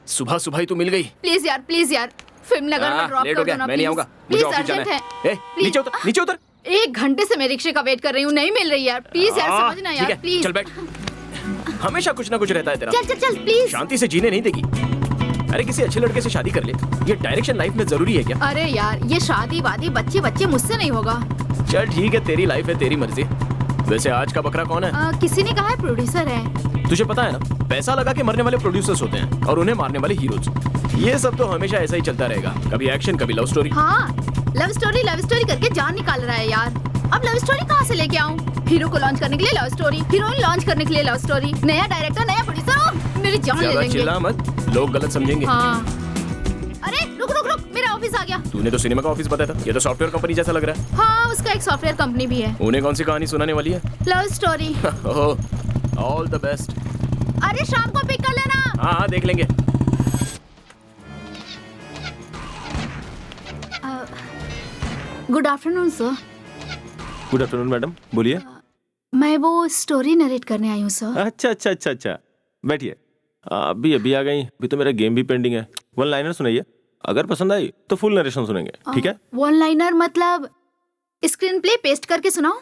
सुबह सुबह ही तू मिल गई। प्लीज यार फिल्म नगर में ड्रॉप कर दो ना, मैं नहीं आऊंगा, मुझे ऑफिस जाना है। नीचे उतर, नीचे उतर। 1 घंटे से मैं रिक्शे का वेट कर रही हूँ, नहीं मिल रही यार। प्लीज यार समझना यार, प्लीज। चल बैठ। हमेशा कुछ ना कुछ रहता है तेरा। चल प्लीज। शांति से जीने नहीं देगी। अरे किसी अच्छे लड़के से शादी कर ले, ये डायरेक्शन लाइफ में जरूरी है क्या? अरे यार ये शादी वादी बच्चे मुझसे नहीं होगा। चल ठीक है, तेरी लाइफ है, तेरी मर्जी। वैसे आज का बकरा कौन है? किसी ने कहा है प्रोड्यूसर है। तुझे पता है ना, पैसा लगा के मरने वाले प्रोड्यूसर्स होते हैं और उन्हें मारने वाले हीरोज। ये सब तो हमेशा ऐसा ही चलता रहेगा, कभी एक्शन कभी लव स्टोरी। हाँ, लव स्टोरी करके जान निकाल रहा है यार। अब लव स्टोरी कहाँ से लेके आऊँ? हीरो को लॉन्च करने के लिए लव स्टोरी, हीरोइन लॉन्च करने के लिए लव स्टोरी, नया डायरेक्टर नया प्रोड्यूसर, मेरी जान ले लेंगे। चिल्ला मत, लोग गलत समझेंगे। हाँ। अरे रुक, मेरा ऑफिस आ गया। तूने तो सिनेमा का ऑफिस बताया था, ये तो सॉफ्टवेयर कंपनी जैसा लग रहा है। हाँ, उसका एक सॉफ्टवेयर कंपनी भी है। उन्हें कौन सी कहानी सुनाने वाली है? Love story. All the best. अरे शाम को पिक कर लेना। हाँ देख लेंगे। Good afternoon sir. Good afternoon madam, बोलिए। मैं वो स्टोरी नरेट करने आई हूँ सर। अच्छा, बैठिए। अभी आ गई। अभी तो मेरा गेम भी पेंडिंग है। 1 लाइनर सुनाइए, अगर पसंद आई तो फुल नरेशन सुनेंगे, ठीक है? 1 लाइनर मतलब स्क्रीन प्ले पेस्ट करके सुनाओ।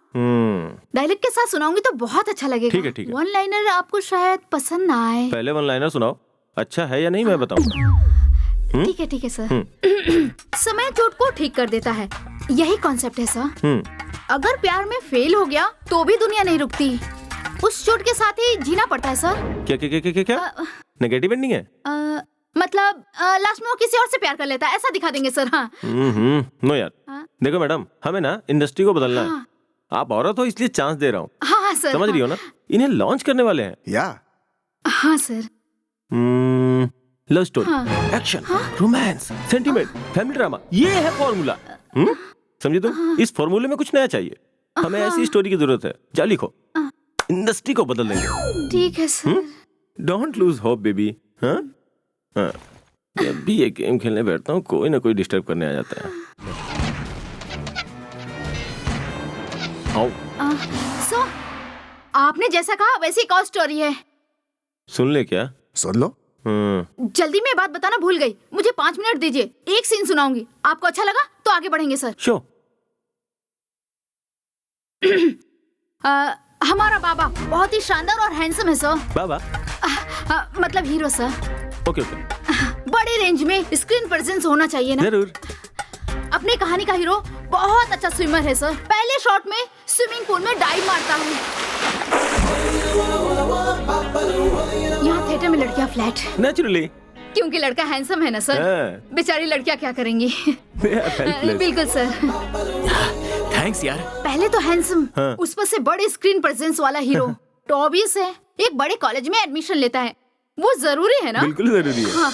डायलॉग के साथ सुनाऊंगी तो बहुत अच्छा लगेगा। ठीक है। 1 लाइनर आपको शायद पसंद ना आए। पहले 1 लाइनर सुनाओ, अच्छा है या नहीं मैं बताऊंगा। ठीक है सर। समय चोट को ठीक कर देता है, यही कॉन्सेप्ट है सर। अगर प्यार में फेल हो गया तो भी दुनिया नहीं रुकती, उस चोट के साथ ही जीना पड़ता है सर। क्या नेगेटिव एंडिंग है? मतलब लास्ट में वो किसी और से प्यार कर लेता है, ऐसा दिखा देंगे सर। हाँ। नो यार। देखो मैडम, हमें ना इंडस्ट्री को बदलना है। आप औरत हो इसलिए चांस दे रहा हूँ। हाँ सर। समझ रही हो ना? इन्हें लॉन्च करने वाले हैं। हाँ sir. Love story, action, romance, sentiment, family drama, ये है फॉर्मूला। समझे तुम? इस फॉर्मूले में कुछ नया चाहिए। हमें ऐसी स्टोरी की जरूरत है। जा लिखो, इंडस्ट्री को बदल देंगे। ठीक है sir. Don't lose hope baby. हाँ, जब भी ये गेम खेलने बैठता हूँ कोई ना कोई डिस्टर्ब करने आ जाता है। सो आपने जैसा कहा वैसी एक और स्टोरी है। सुन ले क्या? सुन लो। जल्दी में बात बताना भूल गई, मुझे 5 मिनट दीजिए, एक सीन सुनाऊंगी। आपको अच्छा लगा तो आगे बढ़ेंगे सर। शो। हमारा बाबा बहुत ही शानदार और हैंडसम है सर। बाबा? मतलब हीरो सर। ओके। बड़े रेंज में स्क्रीन प्रेजेंस होना चाहिए ना। जरूर। अपनी कहानी का हीरो बहुत अच्छा स्विमर है सर। पहले शॉट में स्विमिंग पूल में डाइव मारता हूँ। यहाँ थिएटर में लड़कियाँ फ्लैट। नेचुरली। क्योंकि लड़का हैंडसम है ना सर। बेचारी लड़कियाँ क्या करेंगी? बिल्कुल सर। थैंक्स यार। पहले तो हैंडसम, उस पर से बड़े स्क्रीन प्रेजेंस वाला हीरो। तो ऑब्वियस है, एक बड़े कॉलेज में एडमिशन लेता है, वो जरूरी है ना? बिल्कुल जरूरी है। हाँ।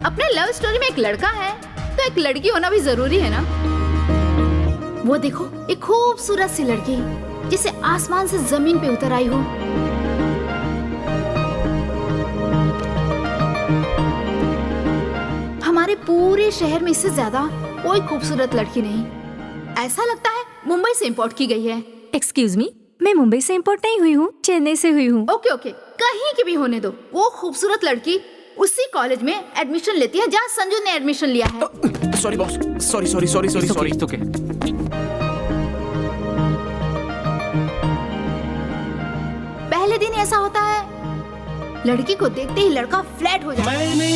अपने लव स्टोरी में एक लड़का है तो एक लड़की होना भी जरूरी है ना? वो देखो, एक खूबसूरत सी लड़की जिसे आसमान से जमीन पे उतर आई हो। हमारे पूरे शहर में इससे ज्यादा कोई खूबसूरत लड़की नहीं। ऐसा लगता है मुंबई से इंपोर्ट की गई है। एक्सक्यूज मी, मैं मुंबई से इंपोर्ट नहीं हुई हूँ, चेन्नई से हुई हूँ। ओके, कहीं की भी होने दो, वो खूबसूरत लड़की उसी कॉलेज में एडमिशन लेती है जहाँ संजू ने एडमिशन लिया है। Sorry boss, sorry. ओके। पहले दिन ऐसा होता है, लड़की को देखते ही लड़का फ्लैट हो जाता है। मैंने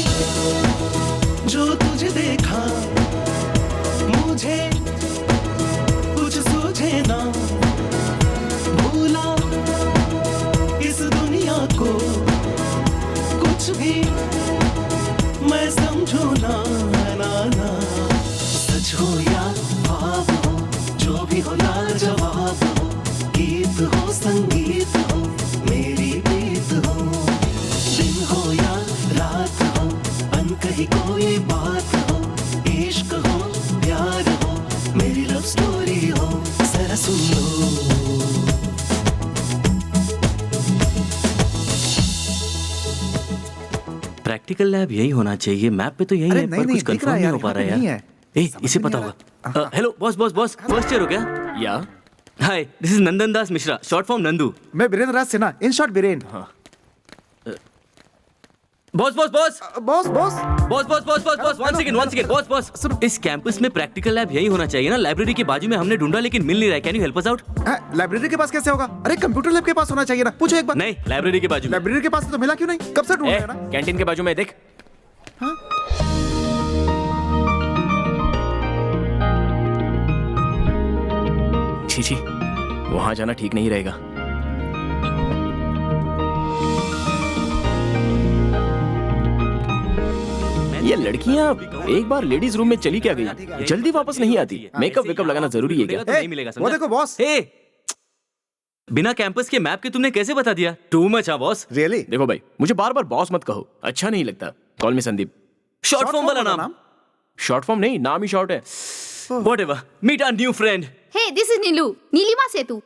जो तुझे देखा, मुझे कुछ सूझे ना, भूला इस दुनिया को, कुछ भी मैं समझू ना, सच हो या कोई बात हो, इश्क हो, प्यार हो, मेरी लव स्टोरी हो, जरा सुन लो। प्रैक्टिकल लैब यही होना चाहिए, मैप पे तो यही अरे है, नहीं, पर नहीं, कुछ दिख रहा कंफर्म है नहीं यार, हो पा रहा है यहाँ पे यार। नहीं है। इसे पता होगा। Hello boss boss boss, first year हो क्या? या hi, this is Nandan Das Mishra, short form Nandu. मैं Birendra Raj Sinha, in short Biren. Boss boss boss boss boss boss boss boss boss boss, one second boss boss, इस कैंपस में प्रैक्टिकल लैब यही होना चाहिए ना? लाइब्रेरी के बाजू में हमने ढूंढा लेकिन मिल नहीं रहा है, can you help us out? Library के पास कैसे होगा? अरे कंप्यूटर लैब के पास होना चाहिए ना, पूछो एक बार। नहीं, लाइब्रेरी के बाजू में। लाइब्रेरी के पास तो मिला क्यों नहीं? कब से ढूंढ रहे हैं ना? कैंटीन के बाजू में देख। छी छी, वहां जाना ठीक नहीं रहेगा। ये लड़कियां एक बार लेडीज रूम में चली क्या गई, जल्दी वापस नहीं आती। मेकअप वेकअप लगाना जरूरी है क्या? तो नहीं मिलेगा, वो देखो बॉस। बिना कैंपस के मैप के तुमने कैसे बता दिया? टू मच है बॉस। रियली? देखो भाई, मुझे बार बार बॉस मत कहो, अच्छा नहीं लगता। Call me Sandeep. Short form वाला नाम? शॉर्ट फॉर्म नहीं, नाम ही शॉर्ट है। Whatever, meet our new friend. Hey, this is Neelu, Neelima Setu.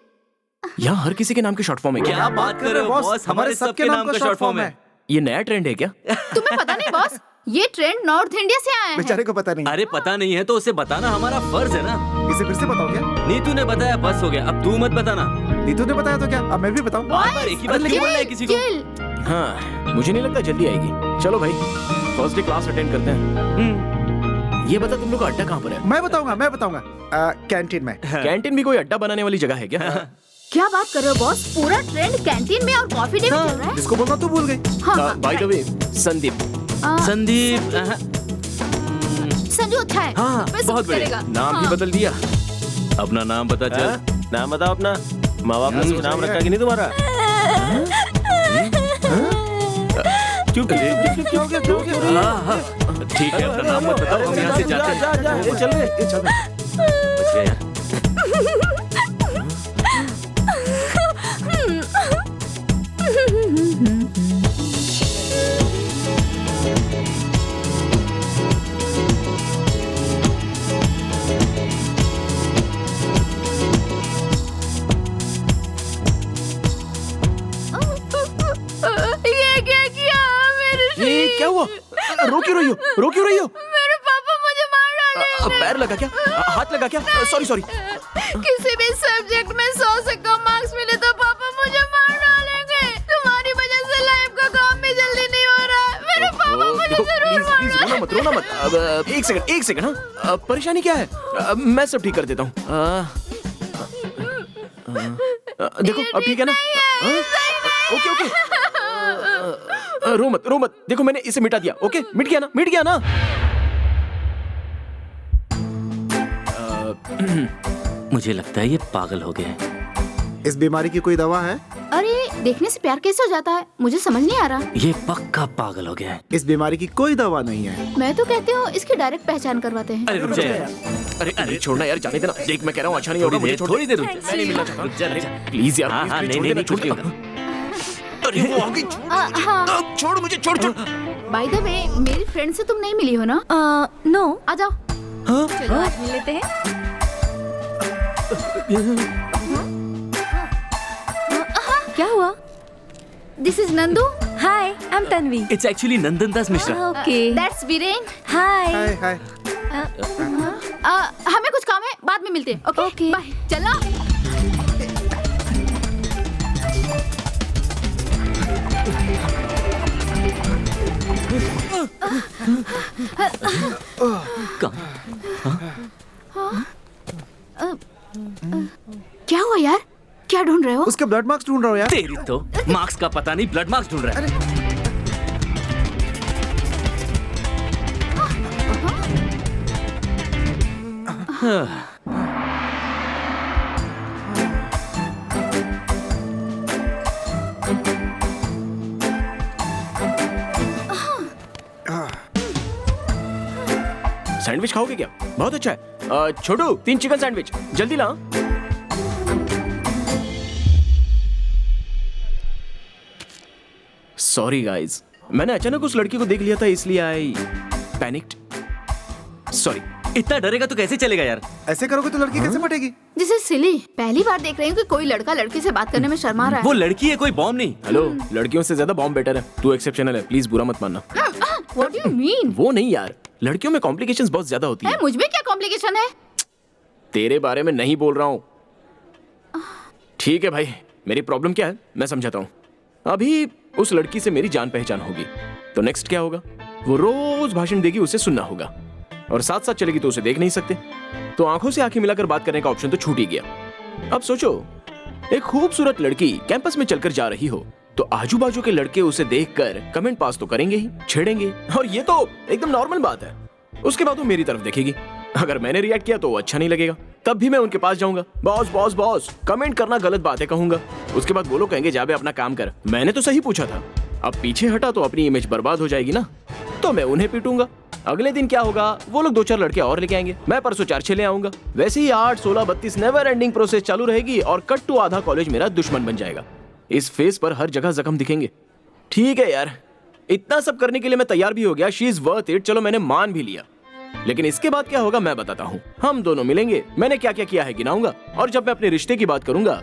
यहाँ हर किसी के नाम के शॉर्ट फॉर्म है क्या? क्या बात कर रहे हो बॉस, हमारे सबके नाम का शॉर्ट फॉर्म है। ये नया ट्रेंड है क्या? तुम्हें पता नहीं बॉस, ये ट्रेंड नॉर्थ इंडिया से आया है। बेचारे को पता नहीं। अरे पता नहीं है तो उसे बताना हमारा फर्ज है ना। इसे फिर से बताओ क्या? नीतू ने बताया, बस हो गया, अब तू मत बताना। नीतू ने बताया तो क्या, अब मैं भी बताऊं? बार बार एक ही बात क्यों बोल रहा है किसी को? चिल। हाँ, मुझे नहीं लगता जल्दी आएगी। चलो भाई, फर्स्ट डे क्लास अटेंड करते हैं। ये बता, तुम लोग का अड्डा कहाँ पर है? मैं बताऊंगा कैंटीन में। कैंटीन भी कोई अड्डा बनाने वाली जगह है क्या? क्या बात कर रहे हो बॉस, पूरा ट्रेंड कैंटीन में और कॉफी डे में चल रहा है। जिसको बोलना तू भूल गई। हाँ, by the way, Sandeep. Sandeep. Sanju अच्छा है। हाँ, वह सब बहुत बढ़िया। करेगा। नाम हाँ। भी बदल दिया। अपना नाम बता चल। हाँ? नाम बताओ अपना। माँ बाप ने कुछ नाम रखा कि नहीं तुम्हारा? चुप क्या हो गया? हाँ, हाँ, ठीक है, अपना नाम मत बताओ, हम यहाँ से जाते हैं। चल रहे। बच गया यार। ये क्या किया मेरे ये क्या हुआ? रो क्यों रही हो? रो क्यों रही हो? मेरे पापा मुझे मार डाले। पैर लगा क्या? हाथ लगा क्या? Sorry sorry. किसी भी सब्जेक्ट में 100 से कम मार्क्स मिले तो पापा मुझे मार डालेंगे। तुम्हारी वजह से लाइफ का काम भी जल्दी नहीं हो रहा है। मेरे पापा मुझे देखो, जरूर प्लीज मार प्लीज रोना मत, रोना मत। अब एक सेकंड हाँ। परेशानी क्या है? मैं सब ठीक कर देता हूँ। देखो अब ठीक है ना? Okay okay. रो मत। देखो मैंने इसे मिटा दिया। ओके, मिट गया ना? मुझे लगता है ये पागल हो गए हैं। इस बीमारी की कोई दवा है? अरे देखने से प्यार कैसे हो जाता है, मुझे समझ नहीं आ रहा। ये पक्का पागल हो गया है। इस बीमारी की कोई दवा नहीं है। मैं तो कहती हूँ इसकी डायरेक्ट पहचान करवाते हैं। अरे रुक जा यार, अरे छोड़ना यार, जाने देना। देख मैं कह रहा हूँ अच्छा नहीं होगा। मुझे छोड़। थोड़ी देर रुक जा। मैं नहीं मिलना चाहता। रुक जा। प्लीज यार, हाँ, हाँ, प्लीज, नहीं, छोड़ नहीं, देना। अरे वो आ गई। हाँ, छोड़ मुझे, छोड़। बाय द वे, मेरी फ्रेंड से तुम नहीं मिली हो ना? नो। आ जाओ। चलो आज मिल लेते हैं। क्या हुआ? This is Nandu. Hi, I am Tanvi. It's actually Nandan Das Mishra. Okay. That's Biren. Hi. Hi hi. हमें कुछ काम है, बाद में मिलते हैं। Okay Okay. बाय। चलो। क्या हुआ यार, क्या ढूंढ रहे हो? उसके ब्लड मार्क्स ढूंढ रहा हूँ यार। तेरी तो मार्क्स का पता नहीं, ब्लड मार्क्स ढूंढ रहा है। सैंडविच खाओगे क्या? बहुत अच्छा है। छोटू 3 चिकन सैंडविच जल्दी ला। सॉरी गाइस, मैंने अचानक उस लड़की को देख लिया था, इसलिए आई पैनिक्ड, सॉरी। इतना डरेगा तो कैसे चलेगा यार? ऐसे करोगे तो लड़की कैसे पटेगी? जिसे सिली पहली बार देख रही हूँ कि कोई लड़का लड़की से बात करने में शर्मा रहा वो है। लड़की है, कोई बॉम्ब नहीं। हेलो, लड़कियों से ज्यादा बॉम्ब बेटर है। तू एक्सेप्शनल है, प्लीज बुरा मत मानना। What do you mean? वो नहीं यार, लड़कियों में कॉम्प्लिकेशंस बहुत ज्यादा होती है। मुझ में क्या कॉम्प्लिकेशन है? तेरे बारे में नहीं बोल रहा हूँ। ठीक है भाई, मेरी प्रॉब्लम क्या है मैं समझाता हूँ। अभी उस लड़की से मेरी जान पहचान होगी, तो नेक्स्ट क्या होगा? वो रोज भाषण देगी, उसे सुनना होगा, और साथ साथ चलेगी तो उसे देख नहीं सकते, तो आंखों से आंखें मिलाकर बात करने का ऑप्शन तो छूट ही गया। अब सोचो, एक खूबसूरत लड़की कैंपस में चलकर जा रही हो, तो आजू बाजू के लड़के उसे देखकर कमेंट पास तो करेंगे ही, छेड़ेंगे, और ये तो एकदम नॉर्मल बात है। उसके बाद वो मेरी तरफ देखेगी, अगर मैंने रिएक्ट किया तो अच्छा नहीं लगेगा, तब भी मैं उनके पास जाऊंगा, बॉस बॉस बॉस, कमेंट करना गलत बात है कहूंगा। उसके बाद वो लोग कहेंगे जा बे अपना काम कर, मैंने तो सही पूछा था। अब पीछे हटा तो अपनी इमेज बर्बाद हो जाएगी ना, तो मैं उन्हें पीटूंगा। अगले दिन क्या होगा, वो लोग 2-4 लड़के और लेके आएंगे, मैं परसों 4-6 ले आऊंगा। वैसे ही 8, 16, 32 नेवर एंडिंग प्रोसेस चालू रहेगी, और कट टू आधा कॉलेज मेरा दुश्मन बन जाएगा। इस फेस पर हर जगह जख्म दिखेंगे। ठीक है यार, इतना सब करने के लिए मैं तैयार भी हो गया, शी इज वर्थ इट, चलो मैंने मान भी लिया। लेकिन इसके बाद क्या होगा मैं बताता हूँ। हम दोनों मिलेंगे, मैंने क्या क्या किया है गिनाऊंगा, और जब मैं अपने रिश्ते की बात करूंगा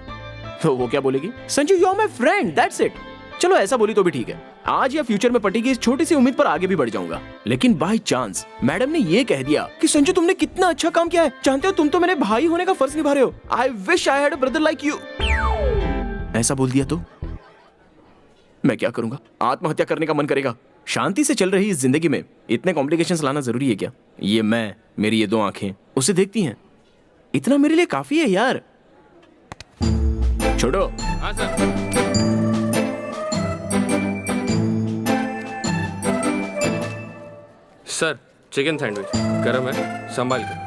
तो वो क्या बोलेगी, Sanju you are my friend, that's it. चलो ऐसा बोली तो भी ठीक है, आज या फ्यूचर में पटेगी, इस छोटी सी उम्मीद पर आगे भी बढ़ जाऊंगा। लेकिन बाय चांस मैडम ने ये कह दिया कि संजू तुमने कितना अच्छा काम किया है, जानते हो तुम तो मेरे भाई होने का फर्ज निभा रहे हो, I wish I had a brother like you. ऐसा बोल दिया तो मैं क्या करूंगा? आत्महत्या करने का मन करेगा। शांति से चल रही इस जिंदगी में इतने कॉम्प्लिकेशंस लाना जरूरी है क्या? ये मैं, मेरी ये 2 आंखें उसे देखती हैं, इतना मेरे लिए काफी है यार। छोड़ो। हाँ सर। सर चिकन सैंडविच गरम है, संभाल कर।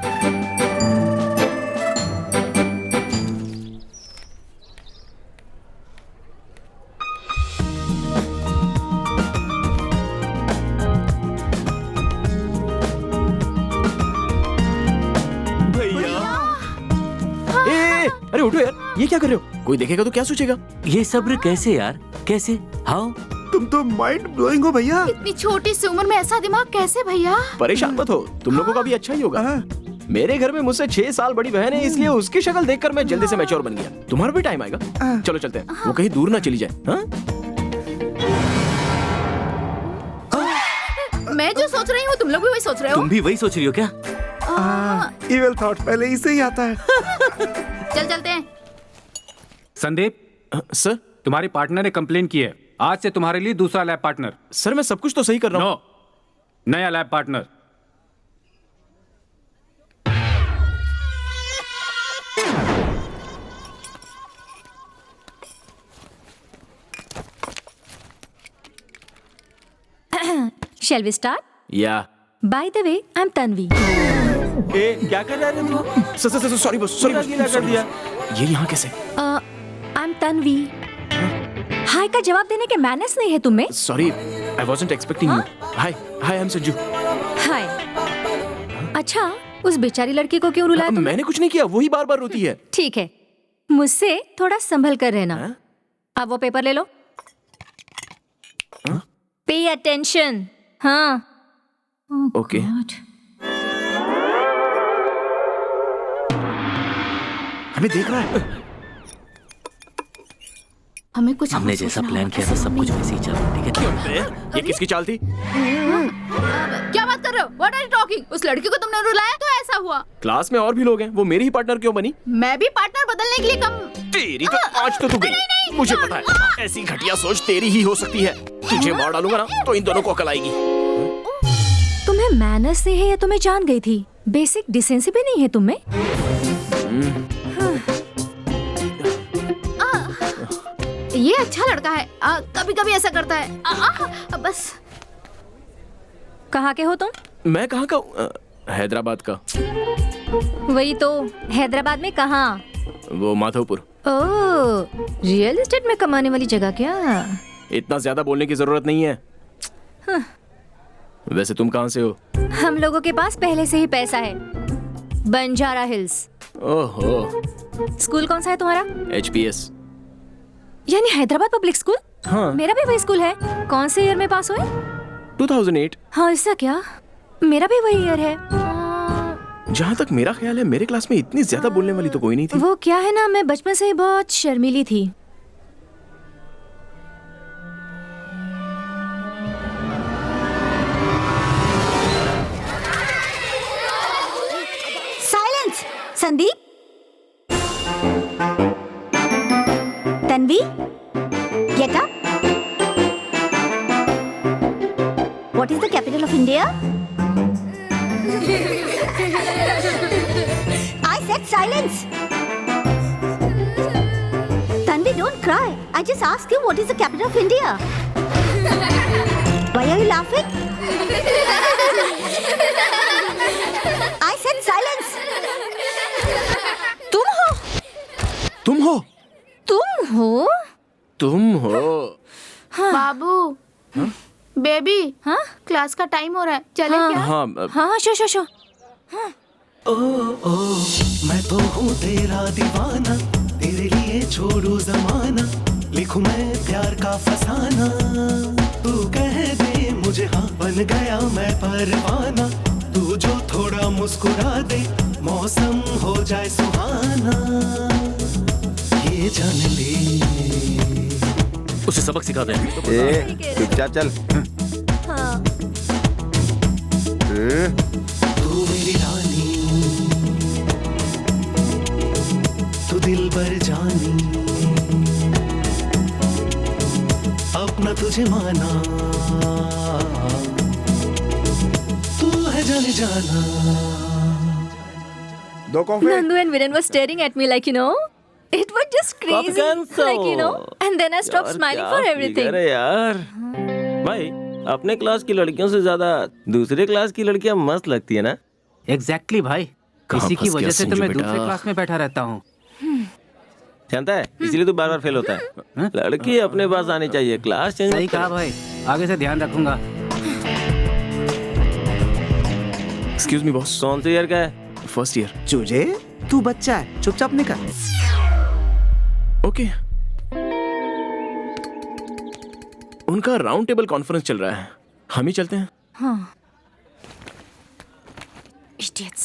अरे उठो यार, ये क्या कर रहे हो? कोई देखेगा तो क्या सोचेगा? ये सब्र कैसे यार, कैसे? हाउ? तुम तो माइंड ब्लोइंग हो भैया। इतनी छोटी सी उम्र में ऐसा दिमाग कैसे भैया? परेशान मत हो, तुम लोगों का भी अच्छा ही होगा। मेरे घर में मुझसे 6 साल बड़ी बहन है, इसलिए उसकी शक्ल देखकर मैं जल्दी से मैच्योर बन गया। तुम्हारा भी टाइम आएगा, चलो चलते हैं, वो कहीं दूर ना चली जाए। हाँ? मैं जो सोच रही हूँ तुम लोग भी वही सोच रहे हो? तुम भी वही सोच रही हो क्या? इविल थॉट पहले इसे ही आता है। चल चलते हैं। संदीप सर, तुम्हारी पार्टनर ने कंप्लेन की है, आज से तुम्हारे लिए दूसरा लैब पार्टनर। सर मैं सब कुछ तो सही कर रहा हूँ। नो, नया lab partner. Shall we start? या By the way, I'm Tanvi. ए, क्या कर रहा है तू? सॉरी बॉस, सॉरी बॉस, क्या कर दिया? ये यहाँ कैसे? I'm Tanvi. हाय का जवाब देने के मैनर्स नहीं है तुम में? Sorry, I wasn't expecting you. Hi hi, I am Sanju. Hi. अच्छा, उस बेचारी लड़की को क्यों रुलाया तुमने? मैंने कुछ नहीं किया, वही बार बार रोती है। ठीक है, मुझसे थोड़ा संभल कर रहना। हाँ? अब वो पेपर ले लो। Pay attention. हाँ। ओके। हमें देख रहा है। हमें कुछ हमने जैसा प्लान किया था सब कुछ वैसे ही चल रहा है, ठीक है? ये किसकी चाल थी? क्या बात कर रहे हो? What are you talking? उस लड़की को तुमने रुलाया तो ऐसा हुआ। क्लास में और भी लोग हैं, वो मेरी ही पार्टनर क्यों बनी? मैं भी पार्टनर बदलने के लिए कम। तेरी तो आज तो तू गई। मुझे पता है, ऐसी घटिया सोच तेरी ही हो सकती है। तुझे मार डालूंगा ना तो इन दोनों को अकल आएगी। तुम्हें मैनर्स नहीं है या तुम्हें जान गई थी? बेसिक डिसेंसी भी नहीं है तुम में? ये अच्छा लड़का है, कभी कभी ऐसा करता है। बस। कहाँ के हो तुम? मैं कहाँ का हूँ? हैदराबाद का। वही तो, हैदराबाद में कहाँ? वो माधवपुर। ओह, रियल एस्टेट में कमाने वाली जगह क्या? इतना ज्यादा बोलने की जरूरत नहीं है। वैसे तुम कहाँ से हो? हम लोगों के पास पहले से ही पैसा है। बंजारा हिल्स। ओहो। स्कूल कौन सा है तुम्हारा? HPS। यानी हैदराबाद पब्लिक स्कूल? हाँ। मेरा भी वही स्कूल है। कौन से ईयर में पास हुए? 2008। हाँ, ऐसा क्या? मेरा भी वही ईयर है। जहाँ तक मेरा ख्याल है मेरे क्लास में इतनी ज्यादा बोलने वाली तो कोई नहीं थी। वो क्या है ना, मैं बचपन से ही बहुत शर्मीली थी। Silence. Sandeep, Tanvi, get up. What is the capital of India? I said silence. Tanvi, don't cry. I just asked you what is the capital of India. Why are you laughing? I said silence. तुम हो? तुम हो? तुम हो? तुम हो? बाबू, baby, हाँ class का टाइम हो रहा है, चले क्या? हाँ हाँ, शो। ओ ओ मैं तो हूँ तेरा दीवाना, तेरे लिए छोड़ू जमाना, लिखूं मैं प्यार का फसाना, तू कह दे मुझे हाँ, बन गया मैं परवाना, तू जो थोड़ा मुस्कुरा दे मौसम हो जाए सुहाना, ये जान ले। उसे सबक सिखा दे। चुपचाप चल। तू मेरी रानी, तू दिल भर जानी, अपना तुझे माना, तू है जाने जाना। दो coffee. Nandu and Viren were staring at me like, it was just crazy. Like, and then I stopped smiling for everything. अरे यार, भाई अपने क्लास की लड़कियों से ज्यादा दूसरे क्लास की लड़कियां मस्त लगती है ना? एग्जैक्टली भाई, कहाँ इसी की फंस वजह गया से तो संजू मैं बेटा? दूसरे क्लास में बैठा रहता हूँ। जानता है, इसलिए तो बार-बार फेल होता है। लड़की अपने पास आनी चाहिए, क्लास चेंज। सही कहा भाई, आगे से ध्यान रखूंगा। Excuse me boss. कौन से ईयर का है? First year. चूजे, तू बच्चा है, चुपचाप निकल। ओके। उनका राउंड टेबल कॉन्फ्रेंस चल रहा है, हम ही चलते हैं। Idiots.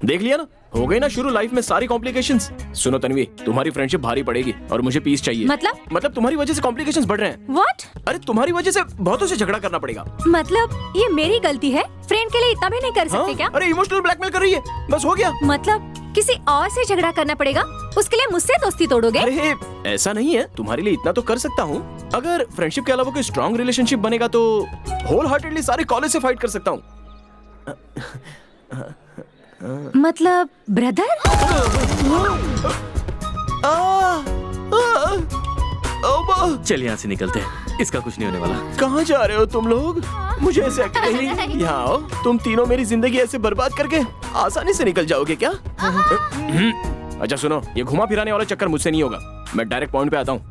देख लिया ना, हो गई ना शुरू लाइफ में सारी कॉम्प्लिकेशंस। सुनो तन्वी, तुम्हारी फ्रेंडशिप भारी पड़ेगी और मुझे पीस चाहिए। मतलब तुम्हारी वजह से कॉम्प्लिकेशंस बढ़ रहे हैं। What? अरे तुम्हारी वजह से बहुतों से झगड़ा करना पड़ेगा। मतलब ये मेरी गलती है? फ्रेंड के लिए इतना भी नहीं कर सकते क्या? अरे इमोशनल ब्लैकमेल कर रही है, बस हो गया। मतलब किसी और से झगड़ा करना पड़ेगा, उसके लिए मुझसे दोस्ती तोड़ोगे? अरे ऐसा नहीं है, तुम्हारे लिए इतना तो कर सकता हूँ। अगर फ्रेंडशिप के अलावा कोई स्ट्रॉन्ग रिलेशनशिप बनेगा तो होल हार्टेडली सारे कॉलेज से फाइट कर सकता हूँ। मतलब ब्रदर? चल यहाँ से निकलते हैं, इसका कुछ नहीं होने वाला। कहाँ जा रहे हो तुम लोग? मुझे ऐसे अकेले ही यहाँ आओ। तुम तीनों मेरी जिंदगी ऐसे बर्बाद करके आसानी से निकल जाओगे क्या? अच्छा सुनो, ये घुमा फिराने वाला चक्कर मुझसे नहीं होगा, मैं डायरेक्ट पॉइंट पे आता हूँ।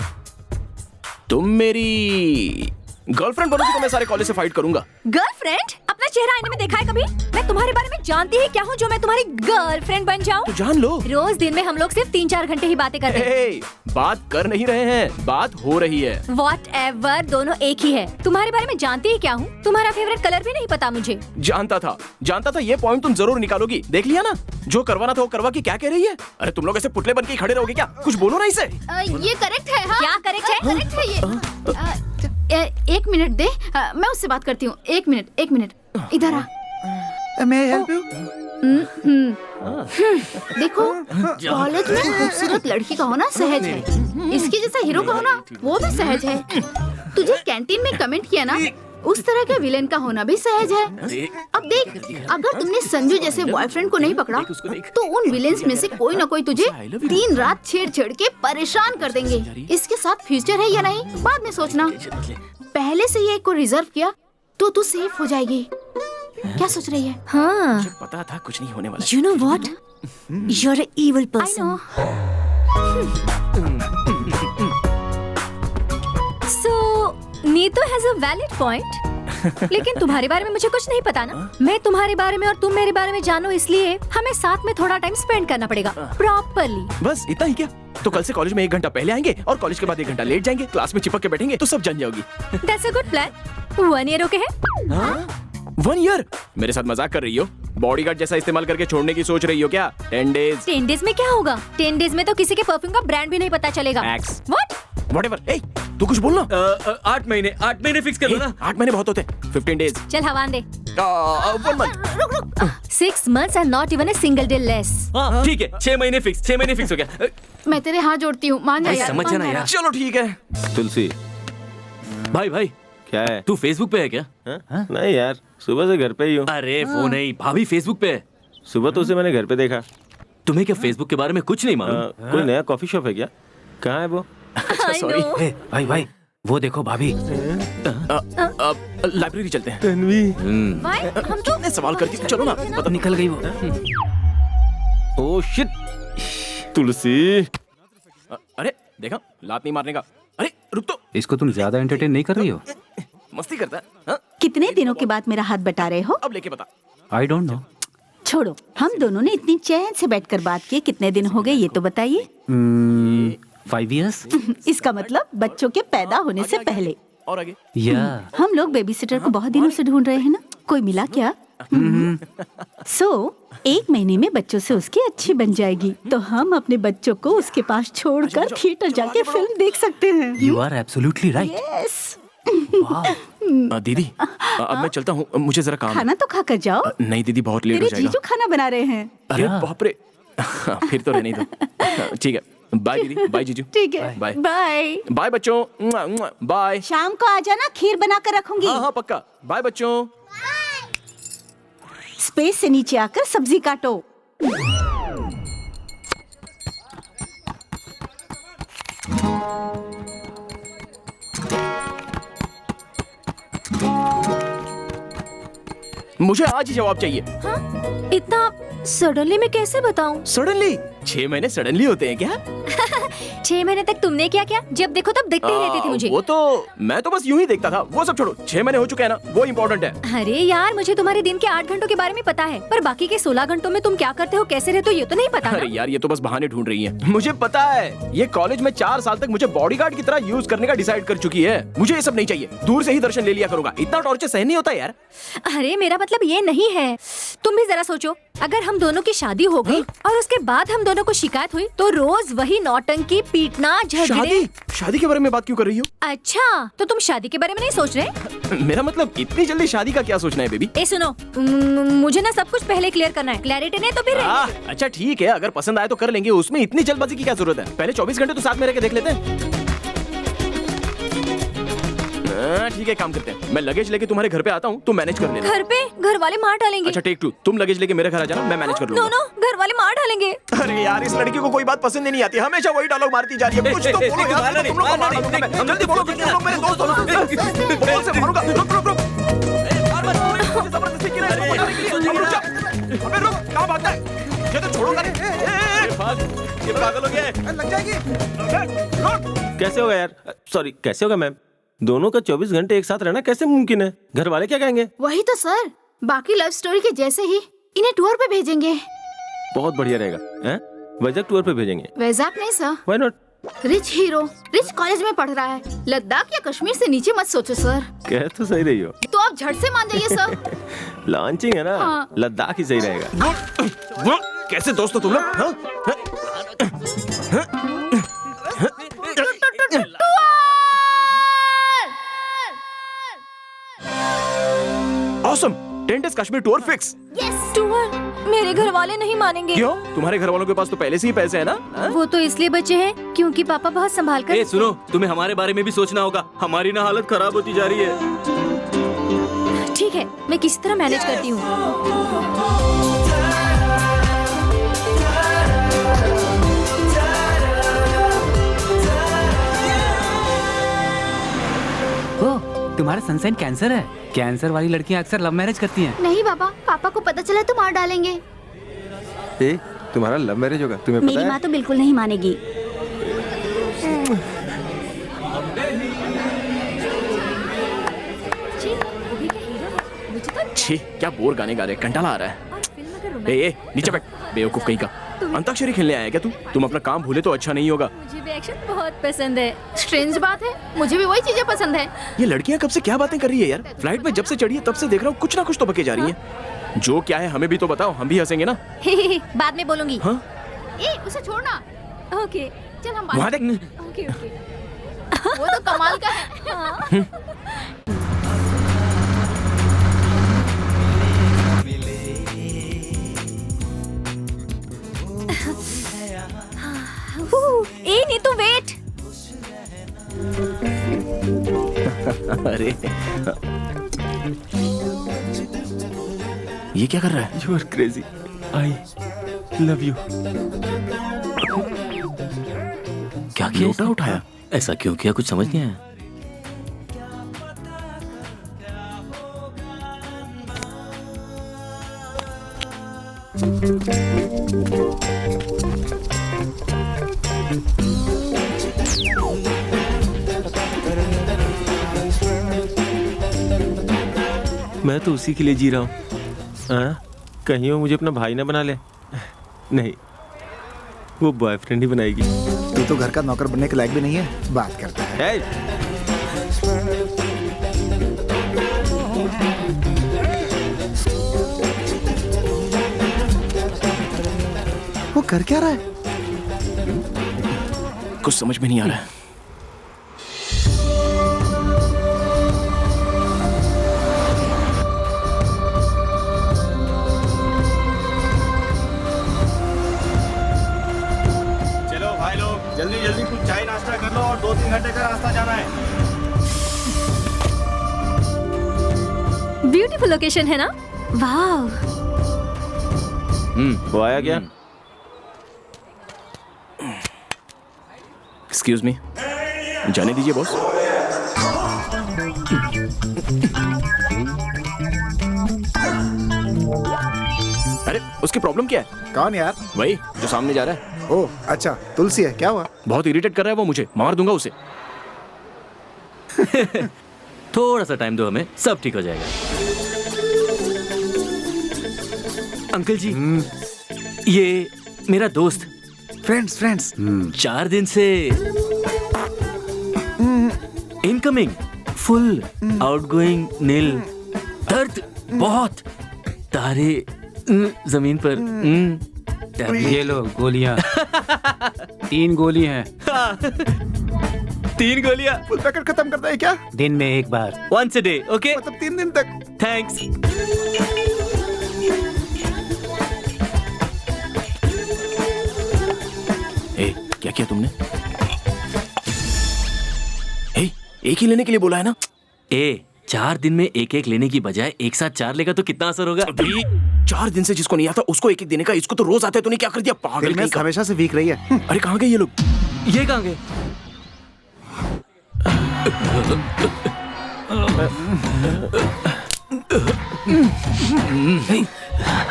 तुम मेरी गर्लफ्रेंड बनोगी तो मैं सारे कॉलेज से फाइट करूंगा। गर्लफ्रेंड? अपना चेहरा आईने में देखा है कभी? मैं तुम्हारे बारे में जानती ही क्या हूँ जो मैं तुम्हारी गर्लफ्रेंड बन जाऊँ? तो जान लो। रोज दिन में हम लोग सिर्फ 3-4 घंटे ही बातें करते हैं। बात कर नहीं रहे हैं, बात हो रही है। Whatever, दोनों एक ही है। तुम्हारे बारे में जानती ही क्या हूँ? तुम्हारा फेवरेट कलर भी नहीं पता मुझे। जानता था ये पॉइंट तुम जरूर निकालोगी। देख लिया ना, जो करवाना था वो करवा के क्या कह रही है? अरे तुम लोग ऐसे पुतले बन के खड़े रहोगे क्या? कुछ बोलो ना इसे। ये करेक्ट है। हाँ? क्या करेक्ट है? करेक्ट है ये। एक मिनट दे, मैं उससे बात करती हूँ। एक मिनट, इधर आ। मैं हेल्प यू? देखो, कॉलेज में खूबसूरत लड़की का होना सहज है, इसके जैसा हीरो का होना वो भी सहज है। तुझे कैंटीन में कमेंट किया ना, उस तरह के विलेन का होना भी सहज है। अब देख, अगर तुमने संजू जैसे बॉयफ्रेंड को नहीं पकड़ा तो उन विलेन्स में से कोई ना कोई तुझे दिन रात छेड़ के परेशान कर देंगे। इसके साथ फ्यूचर है या नहीं बाद में सोचना, पहले से ही एक को रिजर्व किया तो तू सेफ हो जाएगी। क्या सोच रही है? हाँ, मुझे पता था कुछ नहीं होने वाला। You know what? You're an evil I person. know. So, Neetu has a valid point. लेकिन तुम्हारे बारे में मुझे कुछ नहीं पता ना। मैं तुम्हारे बारे में और तुम मेरे बारे में जानो, इसलिए हमें साथ में थोड़ा टाइम स्पेंड करना पड़ेगा प्रॉपरली। बस इतना ही क्या? तो कल से कॉलेज में 1 घंटा पहले आएंगे और कॉलेज के बाद 1 घंटा लेट जाएंगे। क्लास में चिपक के बैठेंगे तो सब जान जाओगी। That's a good plan. 1 year okay है? 1 ईयर? मेरे साथ मजाक कर रही हो? बॉडीगार्ड जैसा इस्तेमाल करके छोड़ने की सोच रही हो क्या? 10 डेज। 10 डेज में क्या होगा? 10 डेज में तो किसी के परफ्यूम का ब्रांड भी नहीं पता चलेगा। X. व्हाट? Whatever. ए, तू कुछ बोलना। 8 महीने फिक्स कर लो ना। 8 महीने बहुत होते हैं। 15 डेज। चल हवान दे। 1 month. 6 months and not even a single day less. हाँ ठीक है, 6 महीने फिक्स हो गया। मैं तेरे हाथ जोड़ती हूँ, मान जा भाई यार, समझ मान जाना जा यार। चलो ठीक है। तुलसी भाई क्या है? तू फेसबुक पे है क्या? नहीं यार, सुबह से घर पे ही हूँ। अरे वो नहीं, भाभी फेसबुक पे है। सुबह तो उसे मैंने घर पे देखा। तुम्हें क्या फेसबुक के बारे में कुछ नहीं मालूम? कोई नया कॉफी शॉप है क्या? कहाँ है वो? I sorry. know. भाई वो देखो भाभी। लाइब्रेरी चलते हैं। तन्वी। Why? हम तो इतने सवाल करती हूँ, चलो ना। पता निकल गई वो। Oh shit. तुलसी। अरे देखा, लात नहीं मारने का। अरे रुक तो, इसको तुम ज्यादा एंटरटेन नहीं कर रही हो? मस्ती करता है। हाँ? कितने दिनों के बाद मेरा हाथ बटा रहे हो? अब लेके बता। I don't know. छोड़ो, हम दोनों ने इतनी चैन से बैठकर बात की कितने दिन हो गए ये तो बताइए। 5 years? इसका मतलब बच्चों के पैदा होने से पहले। और आगे? या हम लोग बेबी सिटर को बहुत दिनों से ढूंढ रहे हैं ना, कोई मिला क्या? सो 1 महीने में बच्चों से उसकी अच्छी बन जाएगी, तो हम अपने बच्चों को उसके पास छोड़कर थिएटर जाके फिल्म देख सकते हैं। You are absolutely right. Yes. दीदी, अब मैं चलता हूँ, मुझे जरा काम है। खाना तो खाकर जाओ। नहीं दीदी, बहुत लेट हो मेरे जाएगा। जीजू खाना बना रहे हैं। अरे बाप रे। फिर तो रहने दो। ठीक है, बाय दीदी, बाय जीजू। ठीक है, बाय बाय। बाय बच्चों, बाय। शाम को आ जाना, खीर बना कर रखूंगी। हाँ पक्का। बाय बच्चों। स्पेस से नीचे आकर सब्जी काटो। मुझे आज ही जवाब चाहिए। हाँ? इतना सडनली मैं कैसे बताऊं? सडनली? 6 महीने सडनली होते हैं क्या? 6 महीने तक तुमने क्या किया? जब देखो तब देखते ही रहते थे मुझे। वो तो मैं तो बस यूं ही देखता था। वो सब छोड़ो, 6 महीने हो चुके हैं ना, वो इम्पोर्टेंट है। अरे यार, मुझे तुम्हारे दिन के 8 घंटों के बारे में पता है, पर बाकी के 16 घंटों में तुम क्या करते हो, कैसे रहते हो, ये तो नहीं पता ना? अरे यार, ये तो बस बहाने ढूंढ रही है। मुझे पता है, ये कॉलेज में 4 साल तक मुझे बॉडीगार्ड की तरह यूज करने का डिसाइड कर चुकी है। मुझे ये सब नहीं चाहिए, दूर से ही दर्शन ले लिया करूंगा। इतना टॉर्चर सहन नहीं होता यार। अरे मेरा मतलब ये नहीं है, तुम भी जरा सोचो, अगर हम दोनों की शादी हो गई और उसके बाद हम दोनों को शिकायत हुई, तो रोज वही नौटंकी, पीटना, झगड़े। शादी के बारे में बात क्यों कर रही हो? अच्छा, तो तुम शादी के बारे में नहीं सोच रहे? मेरा मतलब इतनी जल्दी शादी का क्या सोचना है बेबी? ए सुनो, मुझे ना सब कुछ पहले क्लियर करना है। क्लैरिटी नहीं तो फिर अच्छा ठीक है, अगर पसंद आए तो कर लेंगे, उसमें इतनी जल्दबाजी की क्या जरूरत है? पहले 24 घंटे तो साथ में रह के देख लेते हैं। ठीक है, काम करते हैं, मैं लगेज लेके तुम्हारे घर पे आता हूँ, तुम मैनेज कर लेना। घर पे? घर वाले मार डालेंगे। अच्छा टेक 2, तुम लगेज लेके मेरे घर आ जाना, मैं मैनेज कर लूंगा। नो, घर वाले मार डालेंगे। अरे यार, इस लड़की को कोई बात पसंद ही नहीं आती, हमेशा वही डायलॉग मारती जा रही है। कुछ तो बोलो यार, तुम लोग को मार डालूंगा मैं। जल्दी बोलो, तुम लोग मेरे दोस्त हो ना। बोल से मारूंगा। रुक। जबरदस्ती की ना, इसको बचाने के लिए। अब रुक जा। अबे रुक, कहाँ भागता है? ये तो छोड़ूंगा नहीं। ये पागल हो गया है। लग जाएगी। रुक। कैसे होगा यार? सॉरी, कैसे होगा मैम? दोनों का 24 घंटे एक साथ रहना कैसे मुमकिन है? घर वाले क्या कहेंगे? वही तो सर, बाकी लव स्टोरी के जैसे ही इन्हें टूर पे भेजेंगे। बहुत बढ़िया रहेगा। हैं? वैजाक टूर पे भेजेंगे। वैजाक नहीं sir, why not? Rich hero, rich college में पढ़ रहा है। लद्दाख या कश्मीर से नीचे मत सोचो सर। कह तो सही रही हो। तो आप झट से मान जाइए सर। लॉन्चिंग है ना, हाँ। लद्दाख ही सही रहेगा। कैसे दोस्त हो तुम लोग? Awesome, 10 days Kashmir tour fix. Yes, tour. मेरे घर वाले नहीं मानेंगे। क्यों? तुम्हारे घर वालों के पास तो पहले से ही पैसे है ना? वो तो इसलिए बचे हैं क्योंकि पापा बहुत संभाल कर। ए सुनो, तुम्हें हमारे बारे में भी सोचना होगा। हमारी ना हालत खराब होती जा रही है। ठीक है, मैं किसी तरह मैनेज करती हूँ। तुम्हारा सनसाइन कैंसर है। कैंसर वाली लड़कियां अक्सर लव मैरिज करती हैं। नहीं बाबा, पापा को पता चला तो मार डालेंगे। ए, तुम्हारा लव मैरिज होगा, तुम्हें पता मेरी है? माँ तो बिल्कुल नहीं मानेगी। जी, वो भी छी, क्या बोर गाने गा रहे, कंटाला आ रहा है। और फिल्म अगर रोमांटिक ए नीचे बैठ, बेवकूफ कहीं का। अंताक्षरी खेलने आया क्या तू? तुम अपना काम भूले तो अच्छा नहीं होगा। मुझे भी एक्शन बहुत पसंद है। स्ट्रेंज बात है, मुझे भी वही चीजें पसंद है। ये लड़कियां कब से क्या बातें कर रही है यार? फ्लाइट में जब से चढ़ी है तब से देख रहा हूँ कुछ ना कुछ तो बके जा रही है। जो क्या है हमें भी तो बताओ, हम भी हंसेंगे ना। बाद में बोलूंगी। हाँ ए उसे छोड़ना। ओके। चल हम वहाँ बात। देख। Okay okay. वो तो कमाल का है। ए नहीं तो वेट। अरे ये क्या कर रहा है? You are crazy, I love you. क्या किया? लोटा उठाया। ऐसा क्यों किया, कुछ समझ नहीं आया। मैं तो उसी के लिए जी रहा हूँ। हाँ? कहीं वो मुझे अपना भाई ना बना ले। नहीं, वो बॉयफ्रेंड ही बनाएगी। तू तो घर का नौकर बनने के लायक भी नहीं है, बात करता है। वो कर क्या रहा है? कुछ समझ में नहीं आ रहा है। चलो भाई लोग, जल्दी जल्दी कुछ चाय नाश्ता कर लो और 2-3 घंटे का रास्ता जाना है। ब्यूटीफुल लोकेशन है ना? वाह। वो आया क्या? एक्सक्यूज मी, जाने दीजिए बॉस। अरे उसकी प्रॉब्लम क्या है? कौन यार? वही जो सामने जा रहा है। ओ अच्छा, तुलसी है, क्या हुआ? बहुत इरिटेट कर रहा है वो मुझे, मार दूंगा उसे। थोड़ा सा टाइम दो हमें, सब ठीक हो जाएगा। अंकल जी, ये मेरा दोस्त। फ्रेंड्स। 4 दिन से इनकमिंग फुल, आउटगोइंग नील, दर्द बहुत, तारे जमीन पर। ये लो गोलियां। 3 गोली हैं। 3 गोलियां फुल पैकेट खत्म करता है क्या? दिन में एक बार। once a day, okay? मतलब 3 दिन तक? Thanks. ए, क्या किया तुमने? ए, एक ही लेने के लिए बोला है ना? 4 दिन में एक लेने की बजाय एक साथ 4 लेगा तो कितना असर होगा? अभी 4 दिन से जिसको नहीं आता उसको एक देने का, इसको तो रोज आता है। तूने क्या कर दिया पागल कहीं का? हमेशा से वीक रही है। अरे कहाँ गए ये लोग? ये कहाँ गए?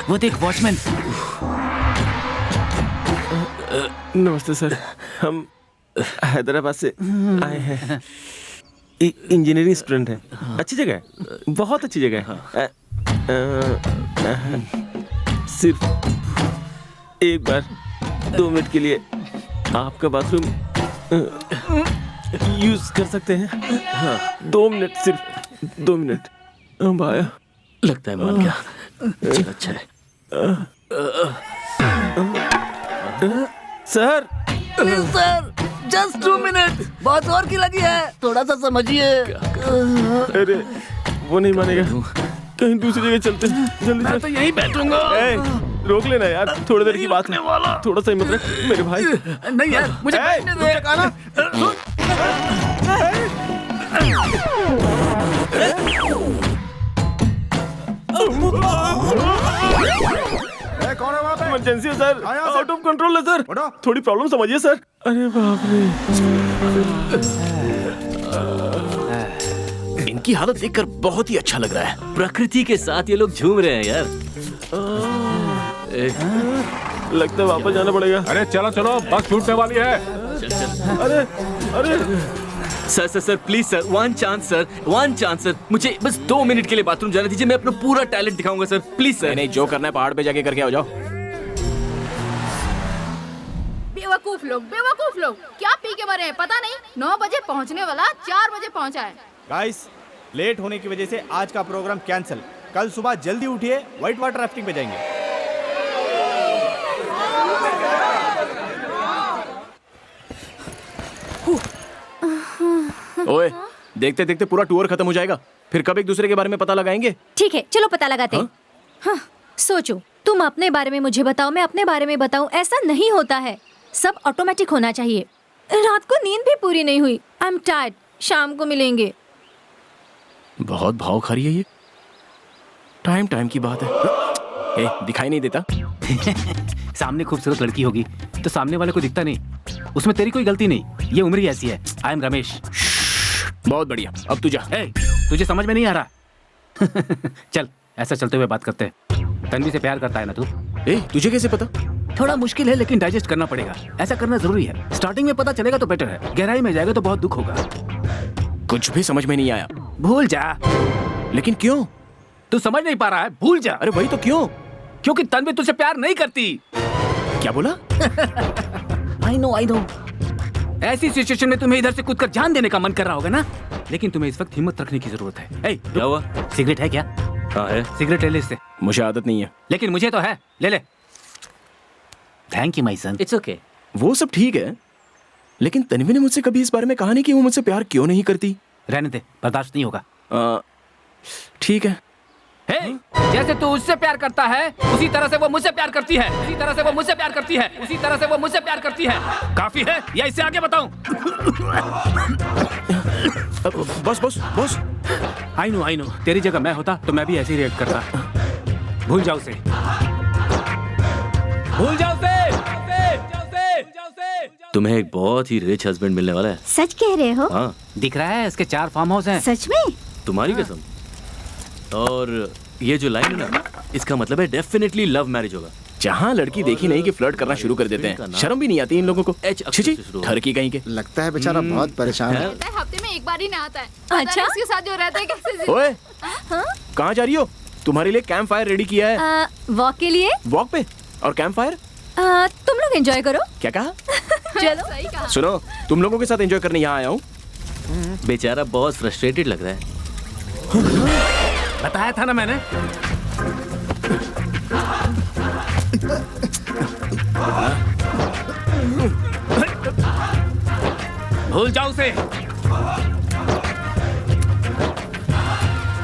वो देख वॉचमैन। नमस्ते सर, हम हैदराबाद से आए हैं। इंजीनियरिंग स्टूडेंट है। अच्छी जगह है, बहुत अच्छी जगह है। सिर्फ एक बार 2 मिनट के लिए आपका बाथरूम यूज कर सकते हैं? हाँ, 2 मिनट, सिर्फ 2 मिनट। भाया लगता है मान गया। चल अच्छा है। सर सर जस्ट 2 मिनट, बहुत और की लगी है, थोड़ा सा समझिए। अरे वो नहीं मानेगा, कहीं दूसरी जगह चलते हैं। जल्दी मैं तो यहीं बैठूंगा। रोक लेना यार, थोड़ी देर की बात है। थोड़ा सा हिम्मत रख मेरे भाई। नहीं यार, मुझे बैठने दे। कौन है वहाँ पे? इमरजेंसी है सर, आया सर। आउट ऑफ कंट्रोल है सर। उठो। थोड़ी प्रॉब्लम समझिए सर। अरे बाप रे, इनकी हालत देखकर बहुत ही अच्छा लग रहा है। प्रकृति के साथ ये लोग झूम रहे हैं यार। लगता है वापस जाना पड़ेगा। अरे चलो चलो, बस छूटने वाली है। चल चल। अरे अरे sir sir sir please sir, one chance sir, one chance sir, मुझे बस 2 मिनट के लिए बाथरूम जाने दीजिए, मैं अपना पूरा टैलेंट दिखाऊंगा सर, प्लीज सर। नहीं, जो करना है पहाड़ पे जाके करके आओ, जाओ। बेवकूफ लोग क्या पी के मरे हैं पता नहीं। 9 बजे पहुंचने वाला 4 बजे पहुंचा है। गाइस, लेट होने की वजह से आज का प्रोग्राम कैंसिल। कल सुबह जल्दी उठिए, व्हाइट वाटर राफ्टिंग पे जाएंगे। ओए, देखते देखते पूरा टूर खत्म हो जाएगा, फिर कब एक दूसरे के बारे में पता लगाएंगे। ठीक है, चलो पता लगाते हैं। हाँ, सोचो, तुम अपने बारे में मुझे बताओ, मैं अपने बारे में बताऊं, ऐसा नहीं होता है। सब ऑटोमेटिक होना चाहिए। रात को नींद भी पूरी नहीं हुई। आई एम टायर्ड, शाम को मिलेंगे। बहुत भाव खा रही है ये। टाइम टाइम की बात है। ए, दिखाई नहीं देता। सामने खूबसूरत लड़की होगी तो सामने वाले को दिखता नहीं, उसमें तेरी कोई गलती नहीं, ये उम्र ही ऐसी है। I am Ramesh. बहुत बढ़िया, अब तू जा। तुझे समझ में नहीं आ रहा? चल, ऐसा चलते हुए बात करते हैं। तन्वी से प्यार करता है ना तू? तुझे कैसे पता? थोड़ा मुश्किल है, लेकिन डाइजेस्ट करना पड़ेगा। ऐसा करना जरूरी है। स्टार्टिंग में पता चलेगा तो बेटर है, गहराई में जाएगा तो बहुत दुख होगा। कुछ भी समझ में नहीं आया। भूल जा। लेकिन क्यों? तू समझ नहीं पा रहा है? भूल जा। अरे वही तो, क्यों? क्योंकि तन्वी तुझसे प्यार नहीं करती। क्या बोला? I know. ऐसी सिचुएशन में तुम्हें इधर से कूदकर जान देने का मन कर रहा होगा ना, लेकिन तुम्हें इस वक्त हिम्मत रखने की जरूरत है। क्या हुआ? सिगरेट है क्या? हाँ है। सिगरेट ले ले इससे। मुझे आदत नहीं है। लेकिन मुझे तो है, ले ले। Thank you my son. It's okay. वो सब ठीक है, लेकिन तन्वी ने मुझसे कभी इस बारे में कहा नहीं कि वो मुझसे प्यार क्यों नहीं करती। रहने दे, बर्दाश्त नहीं होगा। ठीक है। जैसे तू उससे प्यार करता है, उसी तरह से वो मुझसे प्यार करती है, उसी तरह से वो मुझसे प्यार करती है, उसी तरह से वो मुझसे प्यार करती है। काफी है या इससे आगे बताऊं? बस। I know. तेरी जगह मैं होता तो मैं भी ऐसे ही रिएक्ट करता। भूल जाओ उसे। भूल जाओ उसे। तुम्हें एक बहुत ही रिच हस्बैंड मिलने वाला है। सच कह रहे हो? हाँ। दिख रहा है, इसके 4 फार्म हाउस हैं। सच में? तुम्हारी कसम। और ये जो लाइन है ना, इसका मतलब है डेफिनेटली लव मैरिज होगा। जहाँ लड़की देखी नहीं कि फ्लर्ट करना शुरू कर देते हैं, शर्म भी नहीं आती इन लोगों को। ठरकी कहीं के। लगता है बेचारा बहुत परेशान है। हफ्ते में एक बार ही नहाता है। अच्छा? इसके साथ जो रहता है कैसे? ओए, कहाँ जा रही हो? तुम्हारे लिए कैंप फायर रेडी किया है। वॉक के लिए? वॉक पे? और कैंप फायर? तुम लोग एंजॉय करो। क्या कहा? चलो। सुनो, तुम लोगों के साथ एंजॉय करने यहाँ आया हूँ। बेचारा बहुत फ्रस्ट्रेटेड लग रहा है। बताया था ना मैंने। भूल जाओ उसे।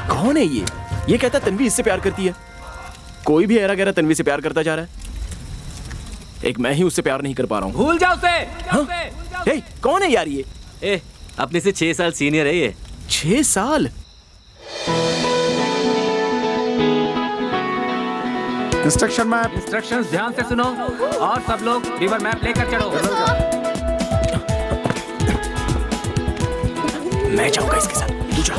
कौन है ये? ये कहता तन्वी इससे प्यार करती है। कोई भी ऐरा गहरा तन्वी से प्यार करता जा रहा है। एक मैं ही उससे प्यार नहीं कर पा रहा हूँ। भूल जाओ उसे। हे, कौन है यार ये? अपने से 6 साल सीनियर है ये। 6 साल? इंस्ट्रक्शंस ध्यान से सुनो और सब लोग रिवर मैप लेकर चढ़ो। मैं जाऊंगा इसके साथ, तू जा।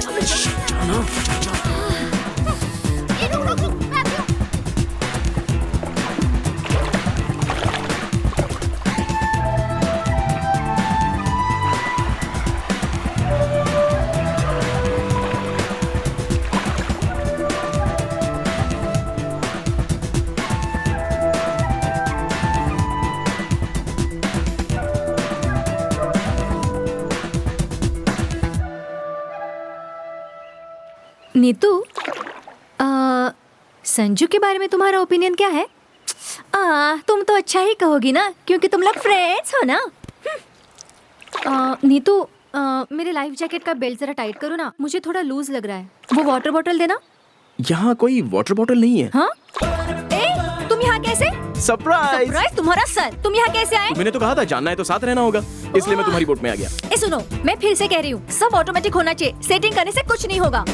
नीतू, संजू के बारे में तुम्हारा ओपिनियन क्या है? तुम तो अच्छा ही कहोगी ना, क्योंकि तुम लोग फ्रेंड्स हो ना। नीतू, मेरे लाइफ जैकेट का बेल्ट जरा टाइट करो ना, मुझे थोड़ा लूज लग रहा है। वो वाटर बॉटल देना। यहाँ कोई वाटर बॉटल नहीं है। हाँ? तुम यहाँ कैसे? सरप्राइज! तुम्हारा सर, तुम यहाँ कैसे आए? मैंने तो कहा था जानना है तो साथ रहना होगा, इसलिए मैं तुम्हारी बोट में आ गया। सुनो, मैं फिर से कह रही हूँ, सब ऑटोमेटिक होना चाहिए, सेटिंग करने से कुछ नहीं होगा।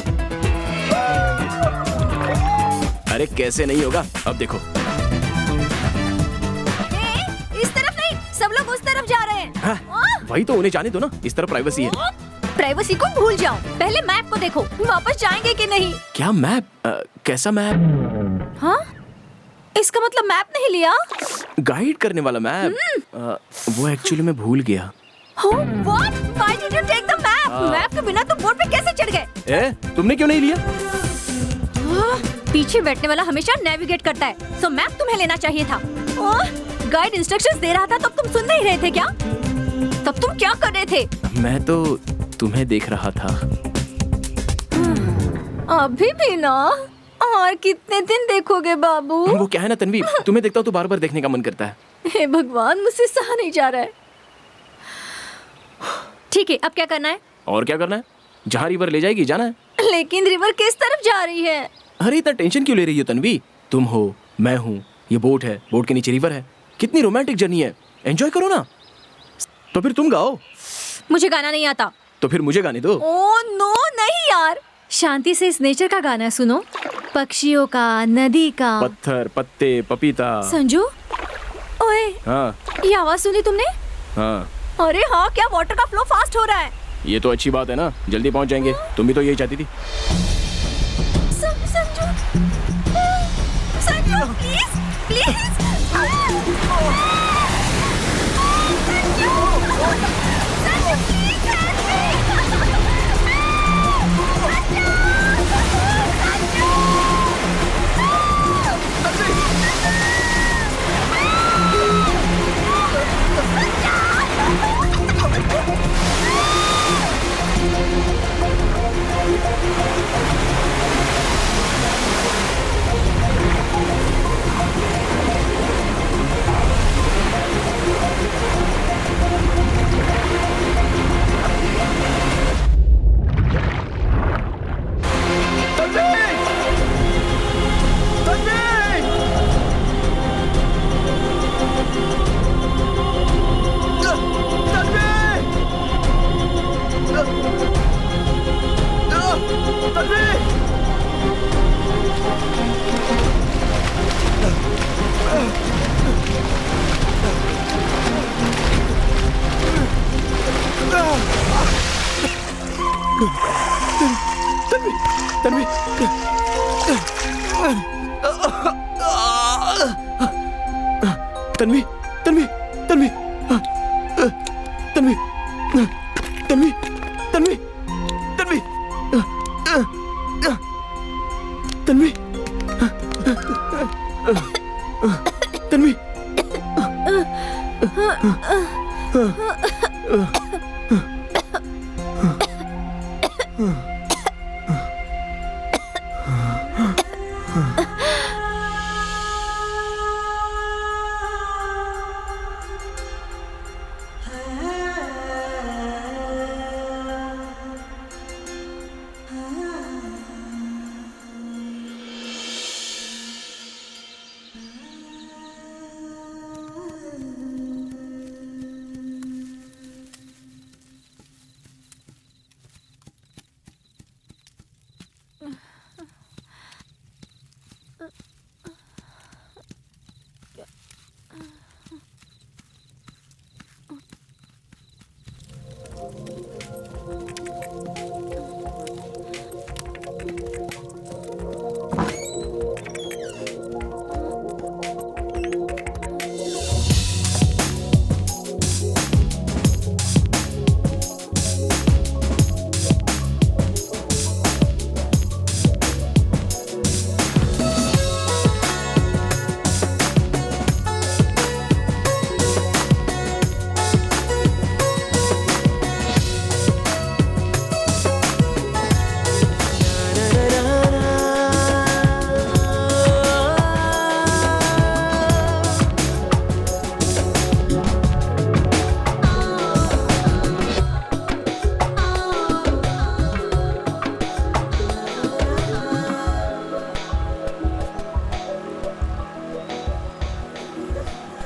अरे कैसे नहीं होगा, अब देखो। इस तरफ नहीं, सब लोग उस तरफ जा रहे हैं। वही तो, उन्हें जाने दो ना, इस तरफ प्राइवेसी है। प्राइवेसी को भूल जाओ, पहले मैप को देखो, वापस जाएंगे कि नहीं। क्या मैप? कैसा मैप? हाँ? इसका मतलब मैप नहीं लिया? गाइड करने वाला मैप? वो एक्चुअली मैं भूल गया। Oh, what? Why did you take the map? Map के बिना तुम बोट पे कैसे चढ़ गए? ए, तुमने क्यों नहीं लिया? पीछे बैठने वाला हमेशा नेविगेट करता है, सो मैप तुम्हें लेना चाहिए था। गाइड इंस्ट्रक्शंस दे रहा था तब तुम सुन नहीं रहे थे क्या? तब तुम क्या कर रहे थे? मैं तो तुम्हें देख रहा था। अभी भी ना? और कितने दिन देखोगे बाबू? वो क्या है ना तन्वी, तुम्हें देखता हूँ तो बार बार देखने का मन करता है। हे भगवान, मुझसे सहा नहीं जा रहा है। ठीक है, अब क्या करना है? और क्या करना है? जहाँ रिवर ले जाएगी जाना है। लेकिन रिवर किस तरफ जा रही है? अरे इतना टेंशन क्यों ले रही हो तन्वी? तुम हो, मैं हूँ, ये बोट है, बोट के नीचे रिवर है। कितनी रोमांटिक जर्नी है, एंजॉय करो ना। तो फिर तुम गाओ। मुझे गाना नहीं आता। तो फिर मुझे गाने दो। ओह नो, नहीं यार। शांति से इस नेचर का गाना सुनो, पक्षियों का, नदी का, पत्थर, पत्ते, पपीता। संजू, ओए, हाँ ये आवाज सुनी तुमने? हाँ। अरे हाँ, क्या वाटर का फ्लो फास्ट हो रहा है? ये तो अच्छी बात है ना, जल्दी पहुंच जाएंगे। तुम भी तो यही चाहती थी। Sanju, Sanju, please, please. Tanvi, Tanvi, Tanvi, Tanvi, Tanvi, Tanvi, Tanvi, Tanvi, Tanvi, Tanvi.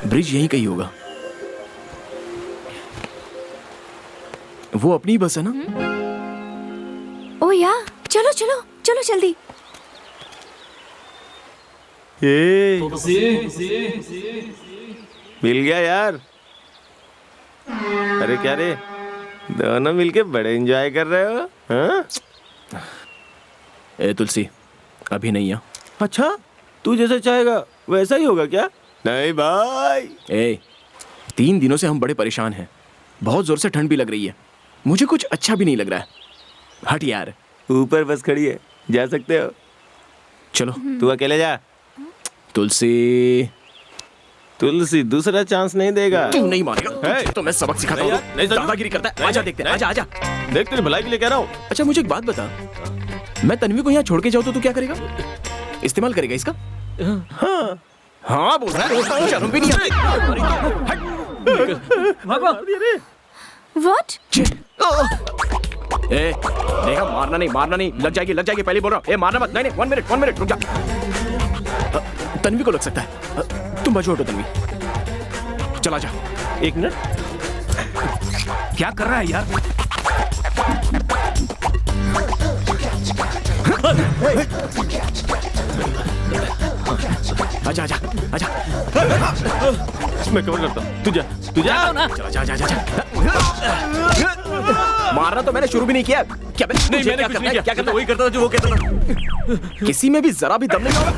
Bridge यहीं कहीं होगा। वो अपनी बस है ना? ओ या, चलो चलो चलो जल्दी। मिल गया यार। अरे क्या रे, दोनों मिलके बड़े एंजॉय कर रहे हो? हाँ? ए तुलसी, अभी नहीं आ। अच्छा, तू जैसा चाहेगा वैसा ही होगा क्या? नहीं भाई। 3 दिनों से हम बड़े परेशान हैं। बहुत जोर से ठंड भी लग रही है। मुझे कुछ अच्छा भी नहीं लग रहा है। हट यार। ऊपर बस खड़ी है, जा सकते हो। चलो। तू अकेले जा। तुलसी दूसरा चांस नहीं देगा। क्यों नहीं मानेगा? तो मैं सबक सिखाता हूँ। दादागिरी करता है। आजा देखते हैं। आजा आजा। देख तेरी भलाई के लिए कह रहा हूँ। अच्छा मुझे एक बात बता, मैं तन्वी को यहाँ छोड़ के जाऊँ तो तू क्या करेगा? इस्तेमाल करेगा इसका? हाँ बोल रहा है। शर्म भी नहीं आती। What? देखा, मारना नहीं, लग जाएगी, पहले बोल रहा हूँ। मारना मत। नहीं, 1 मिनट रुक जा। तन्वी को लग सकता है। तुम बचो, हटो तन्वी। चला जा। 1 मिनट। क्या कर रहा है यार? आजा। मैं कवर करता हूँ। तू जा ना। जा। मारना तो मैंने शुरू भी नहीं किया। क्या मैंने क्या करता? वही करता था जो वो कहता था। किसी में भी जरा भी दम नहीं होगा।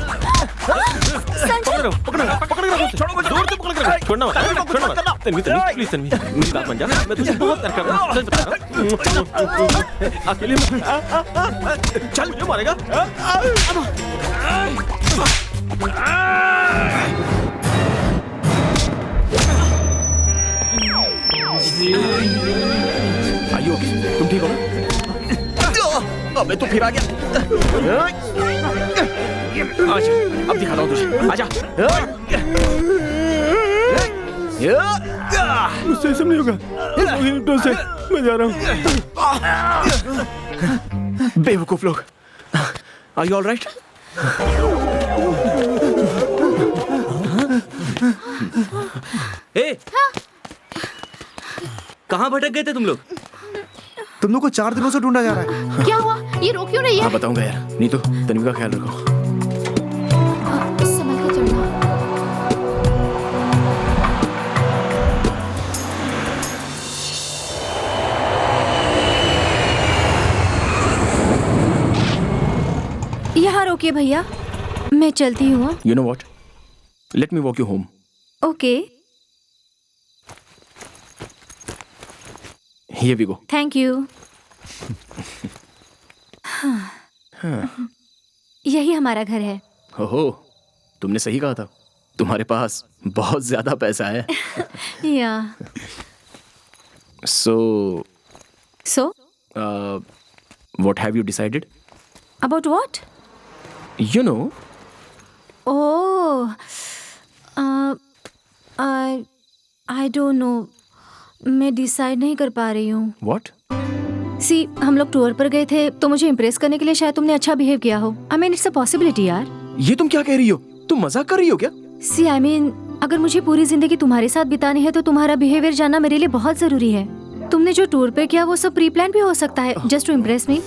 पकड़ जोर से पकड़ के रख। छोड़ना मत। तन्वी प्लीज तन्वी, मेरी बात मान जा। मैं तुझे बहुत प्यार कर रहा हूँ। सच बता रहा हूँ। अकेले चल, मुझे मारेगा। आइए, ओके? तुम ठीक हो ना? अबे तू फिर आ गया। आजा, अब दिखाता हूँ तुझे। आजा। मुझसे ऐसा नहीं होगा। मिनटों से मैं जा रहा हूँ। बेवकूफ लोग। Are you all right? कहाँ भटक गए थे तुम लोग? तुम लोग को 4 दिनों से ढूंढा जा रहा है। क्या हुआ? ये रो क्यों नहीं है? हाँ बताऊंगा यार। नहीं तो तन्वी का ख्याल रखो। संभल के चलना। यहाँ रोकिए भैया, मैं चलती हूँ। You know what? Let me walk you home. Okay, Here we go. Thank you. यही हमारा घर है। ओहो, तुमने सही कहा था। तुम्हारे पास बहुत ज्यादा पैसा है। या So, what have you decided? About what? You know, oh, I don't know, मैं डिसाइड नहीं कर पा रही हूँ। what? सी, हम लोग टूर पर गए थे तो मुझे इम्प्रेस करने के लिए शायद तुमने अच्छा बिहेव किया हो। I mean it's a possibility यार। ये तुम क्या कह रही हो? तुम मजाक कर रही हो क्या? सी, आई मीन अगर मुझे पूरी जिंदगी तुम्हारे साथ बितानी है तो तुम्हारा बिहेवियर जानना मेरे लिए बहुत जरूरी है। तुमने जो टूर पे किया वो सब प्री प्लान भी हो सकता है, जस्ट टू इम्प्रेस मी।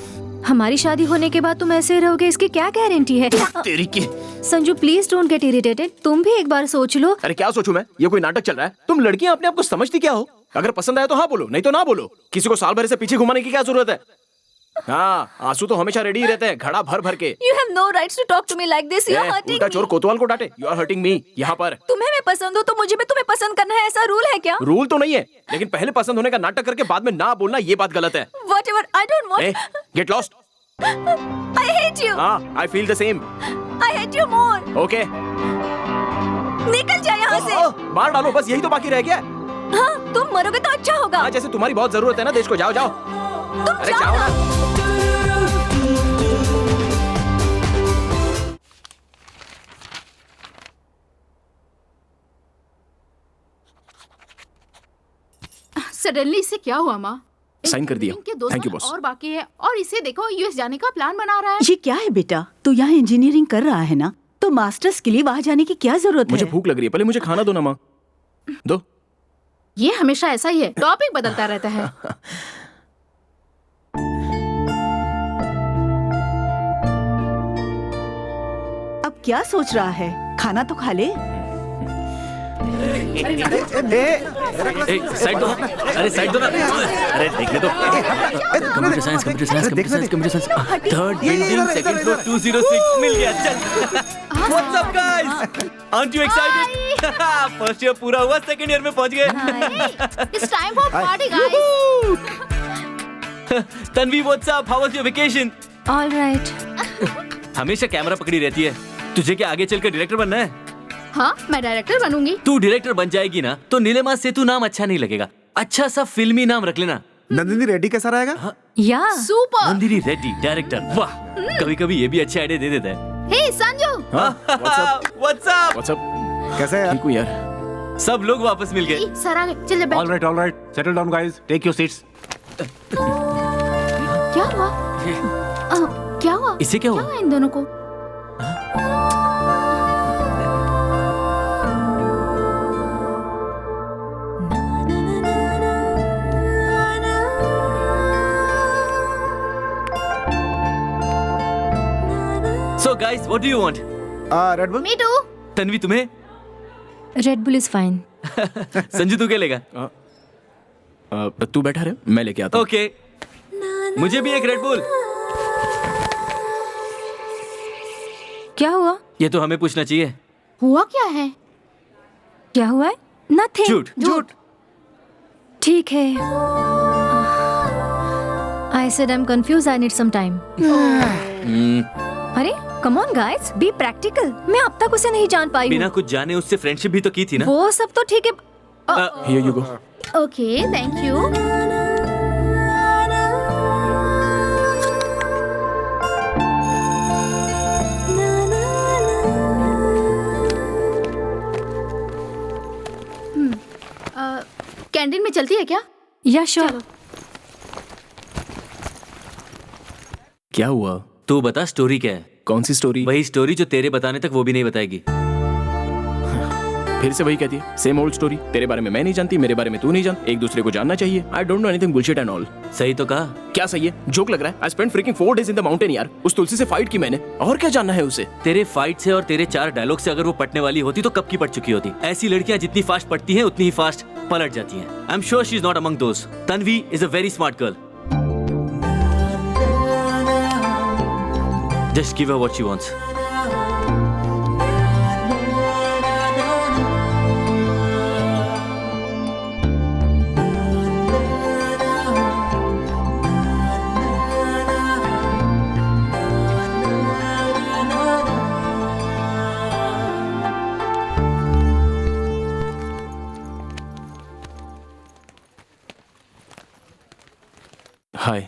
हमारी शादी होने के बाद तुम ऐसे रहोगे इसकी क्या गारंटी है? तेरी की। Sanju please don't get irritated, तुम भी एक बार सोच लो। अरे क्या सोचूं मैं? ये कोई नाटक चल रहा है? तुम लड़कियां अपने आप को समझती क्या हो? अगर पसंद आया तो हाँ बोलो, नहीं तो ना बोलो। किसी को साल भर से पीछे घुमाने की क्या जरूरत है? हाँ, आंसू तो हमेशा रेडी ही रहते हैं, घड़ा भर भर के। You have no rights to talk to me like this. You are hurting उल्टा me. चोर कोतवाल को डांटे। You are hurting me यहाँ पर। तुम्हें मैं पसंद हूँ तो मुझे भी तुम्हें पसंद करना है, ऐसा रूल है क्या? रूल तो नहीं है, लेकिन पहले पसंद होने का नाटक करके बाद में ना बोलना ये बात गलत है। Whatever, I don't want. Get lost. I hate you. हाँ, I feel the same. I hate you more. Okay. निकल जाए यहाँ से। मार डालो, बस यही तो बाकी रह गया। हाँ, तुम मरोगे तो अच्छा होगा। हाँ, जैसे तुम्हारी बहुत जरूरत है ना देश को। जाओ जाओ। तुम जाओ ना। सडनली इससे क्या हुआ माँ? साइन कर दिया। इनके 2 Thank you, साल boss. और बाकी है और इसे देखो यूएस जाने का प्लान बना रहा है। ये क्या है बेटा? तू यहाँ इंजीनियरिंग कर रहा है ना, तो मास्टर्स के लिए वहाँ जाने की क्या जरूरत मुझे है? भूख लग रही है, पहले मुझे खाना दो ना माँ। दो। ये हमेशा ऐसा ही है, टॉपिक बदलता रहता है। अब क्या सोच रहा है? खाना तो खा ले। साइड दो। अरे साइड दो ना। अरे देखने दो। Computer science, computer science, computer science, computer science. Third building, second floor, 206 मिल गया। चल। What's up guys? Aren't you excited? First year पूरा हुआ, सेकंड ईयर में पहुंच गए। It's time for party guys. Tanvi what's up, how was your vacation? All right. हमेशा camera पकड़ी रहती है, तुझे क्या आगे चलकर डायरेक्टर बनना है? हाँ, मैं डायरेक्टर बनूंगी। तू डायरेक्टर बन जाएगी ना तो नीलिमा सेतु नाम अच्छा नहीं लगेगा, अच्छा सा फिल्मी नाम रख लेना। नंदिनी रेड्डी कैसा रहेगा? या सुपर। नंदिनी रेड्डी डायरेक्टर, वाह। कभी कभी ये भी अच्छे आइडिया दे देता है। हे संजू। What's up? कैसा है यार? ठीक हूँ यार। सब लोग वापस मिल गए। सर आ गए, चल बैठ। All right, settle down guys, take your seats. क्या हुआ? क्या हुआ? इसे क्या हुआ? इन दोनों को? So guys, what do you want? Red Bull. Me too. Tanvi तुम्हें? Red Bull is fine. Sanju तू क्या लेगा? तू बैठा रहे, मैं लेके आता हूँ। ओके, मुझे भी एक रेड बुल। क्या हुआ? ये तो हमें पूछना चाहिए। हुआ क्या है? क्या हुआ है? नथिंग। झूठ। ठीक है। I said I am confuse, I need some time. अरे come on guys, be practical. मैं अब तक उसे नहीं जान पाई बिना हूँ। कुछ जाने उससे फ्रेंडशिप भी तो की थी ना। वो सब तो ठीक है। Here you go. Okay, thank you. Canteen में चलती है क्या? या श्योर। क्या हुआ? तू बता स्टोरी क्या है? कौन सी स्टोरी? वही स्टोरी जो तेरे बताने तक वो भी नहीं बताएगी। फिर से वही कहती है, सेम ओल्ड स्टोरी। तेरे बारे में मैं नहीं जानती, मेरे बारे में तू नहीं जानती, एक दूसरे को जानना चाहिए। I don't know anything, bullshit and all. सही तो कहा। क्या सही है? जोक लग रहा है। I spent freaking 4 days in the mountain यार। उस तुलसी से फाइट की मैंने, और क्या जानना है उसे? तेरे फाइट से और तेरे 4 डायलॉग से अगर वो पटने वाली होती तो कब की पट चुकी होती। ऐसी लड़कियां जितनी फास्ट पटती हैं उतनी ही फास्ट पलट जाती हैं। I am sure she is not among those. Tanvi is a very smart girl. Just give her what she wants. Hi.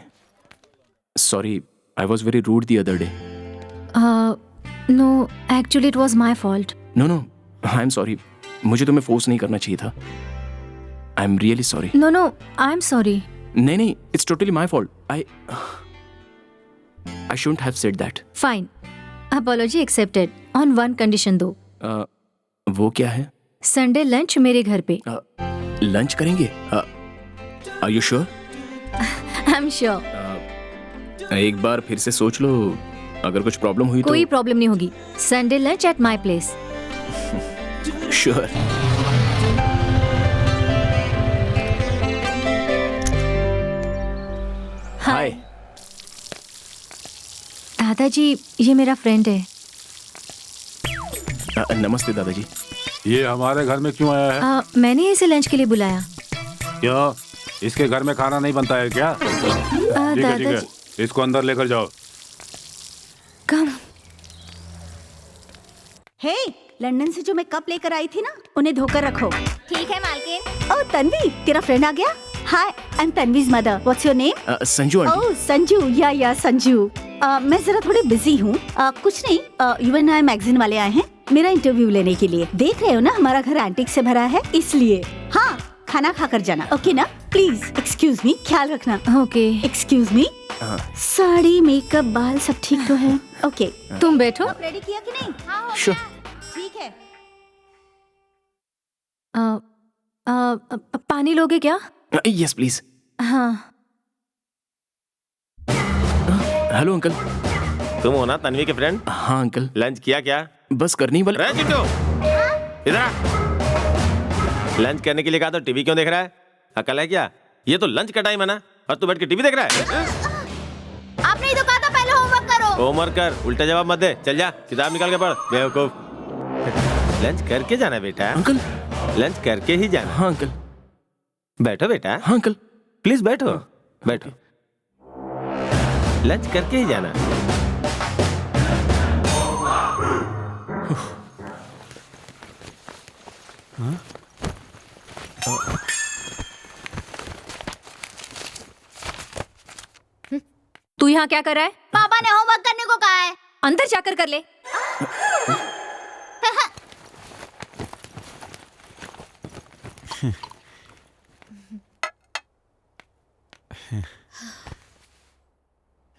Sorry, I was very rude the other day. No, actually it was my fault. No, I'm sorry. मुझे तुम्हें force नहीं करना चाहिए था. I'm really sorry. No, I'm sorry. नहीं, it's totally my fault. I shouldn't have said that. Fine. Apology accepted. On one condition though. वो क्या है? Sunday lunch मेरे घर पे. लंच करेंगे? Are you sure? I'm sure. एक बार फिर से सोच लो, अगर कुछ प्रॉब्लम हुई कोई प्रॉब्लम नहीं होगी. Sunday lunch at my place. Sure. Hi. दादाजी, ये मेरा फ्रेंड है. नमस्ते दादाजी. ये हमारे घर में क्यों आया है? मैंने इसे लंच के लिए बुलाया. क्यों? इसके घर में खाना नहीं बनता है क्या? ठीक है, इसको अंदर लेकर जाओ. कम. हे, लंदन से जो मैं कप लेकर आई थी ना, उन्हें धोकर रखो. ठीक है मालकिन. ओह तन्वी, तेरा फ्रेंड आ गया? Hi, I am Tanvi's mother. What's your name? Sanju aunty. Oh Sanju, yeah Sanju. मैं जरा थोड़ी बिजी हूँ. कुछ नहीं, UNI मैगजीन वाले आए हैं मेरा इंटरव्यू लेने के लिए. देख रहे हो ना, हमारा घर एंटीक से भरा है, इसलिए. हाँ, खाना खाकर जाना. ओके ना? प्लीज एक्सक्यूज मी, ख्याल रखना. Okay. Excuse me. Sari, makeup, बाल सब ठीक तो है? ओके. तुम बैठो. रेडी किया कि नहीं? हाँ, Sure. ठीक है. पानी लोगे क्या? Yes, please. हाँ. Hello uncle. तुम हो ना तन्वी के फ्रेंड? हाँ अंकल. लंच किया क्या? बस करनी वाले. इधर लंच करने के लिए कहा तो टीवी क्यों देख रहा है? अकल है क्या? ये तो लंच का टाइम है ना, और तू बैठ के टीवी देख रहा है? आपने ही तो कहा था पहले होमवर्क करो. होमवर्क कर, उल्टा जवाब मत दे. चल जा, किताब निकाल के पढ़, बेवकूफ. लंच करके जाना बेटा. अंकल. लंच करके ही जाना. हाँ अंकल. बैठो बेटा. हाँ अंकल. प्लीज बैठो. बैठो. लंच करके ही जाना। तू यहाँ क्या कर रहा है? पापा ने होमवर्क करने को कहा है। अंदर जाकर कर ले।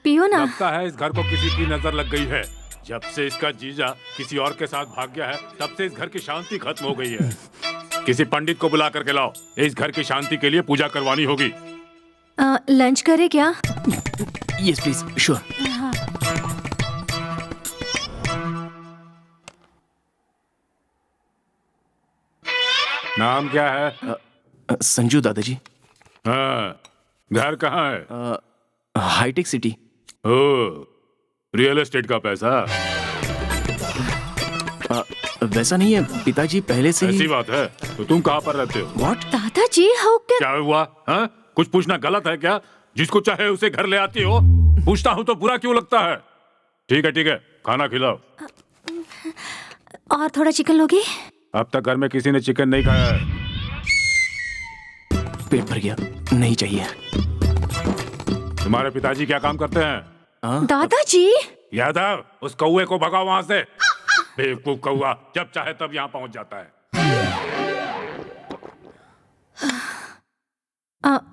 पियो ना। लगता है इस घर को किसी की नजर लग गई है। जब से इसका जीजा किसी और के साथ भाग गया है, तब से इस घर की शांति खत्म हो गई है। किसी पंडित को बुला करके लाओ, इस घर की शांति के लिए पूजा करवानी होगी। लंच करे क्या? Yes please, sure. नाम क्या है? संजू दादाजी। हाँ, घर कहाँ है? Hitec City. Oh, real estate का पैसा? वैसा नहीं है पिताजी, पहले से ही। ऐसी बात है तो तुम कहाँ पर रहते हो? व्हाट? दादाजी, हाउ कैन? क्या हुआ? हाँ? कुछ पूछना गलत है क्या? जिसको चाहे उसे घर ले आती हो। पूछता हूँ तो बुरा क्यों लगता है? ठीक है, खाना खिलाओ। और थोड़ा चिकन लोगे? अब तक घर में किसी ने चिकन नहीं खाया है। पेट भर गया, नहीं चाहिए। तुम्हारे पिताजी क्या काम करते हैं? दादाजी। यादव, उस कौवे को भगाओ वहाँ से। बेवकूफ कौवा, जब चाहे तब यहाँ पहुँच जाता है।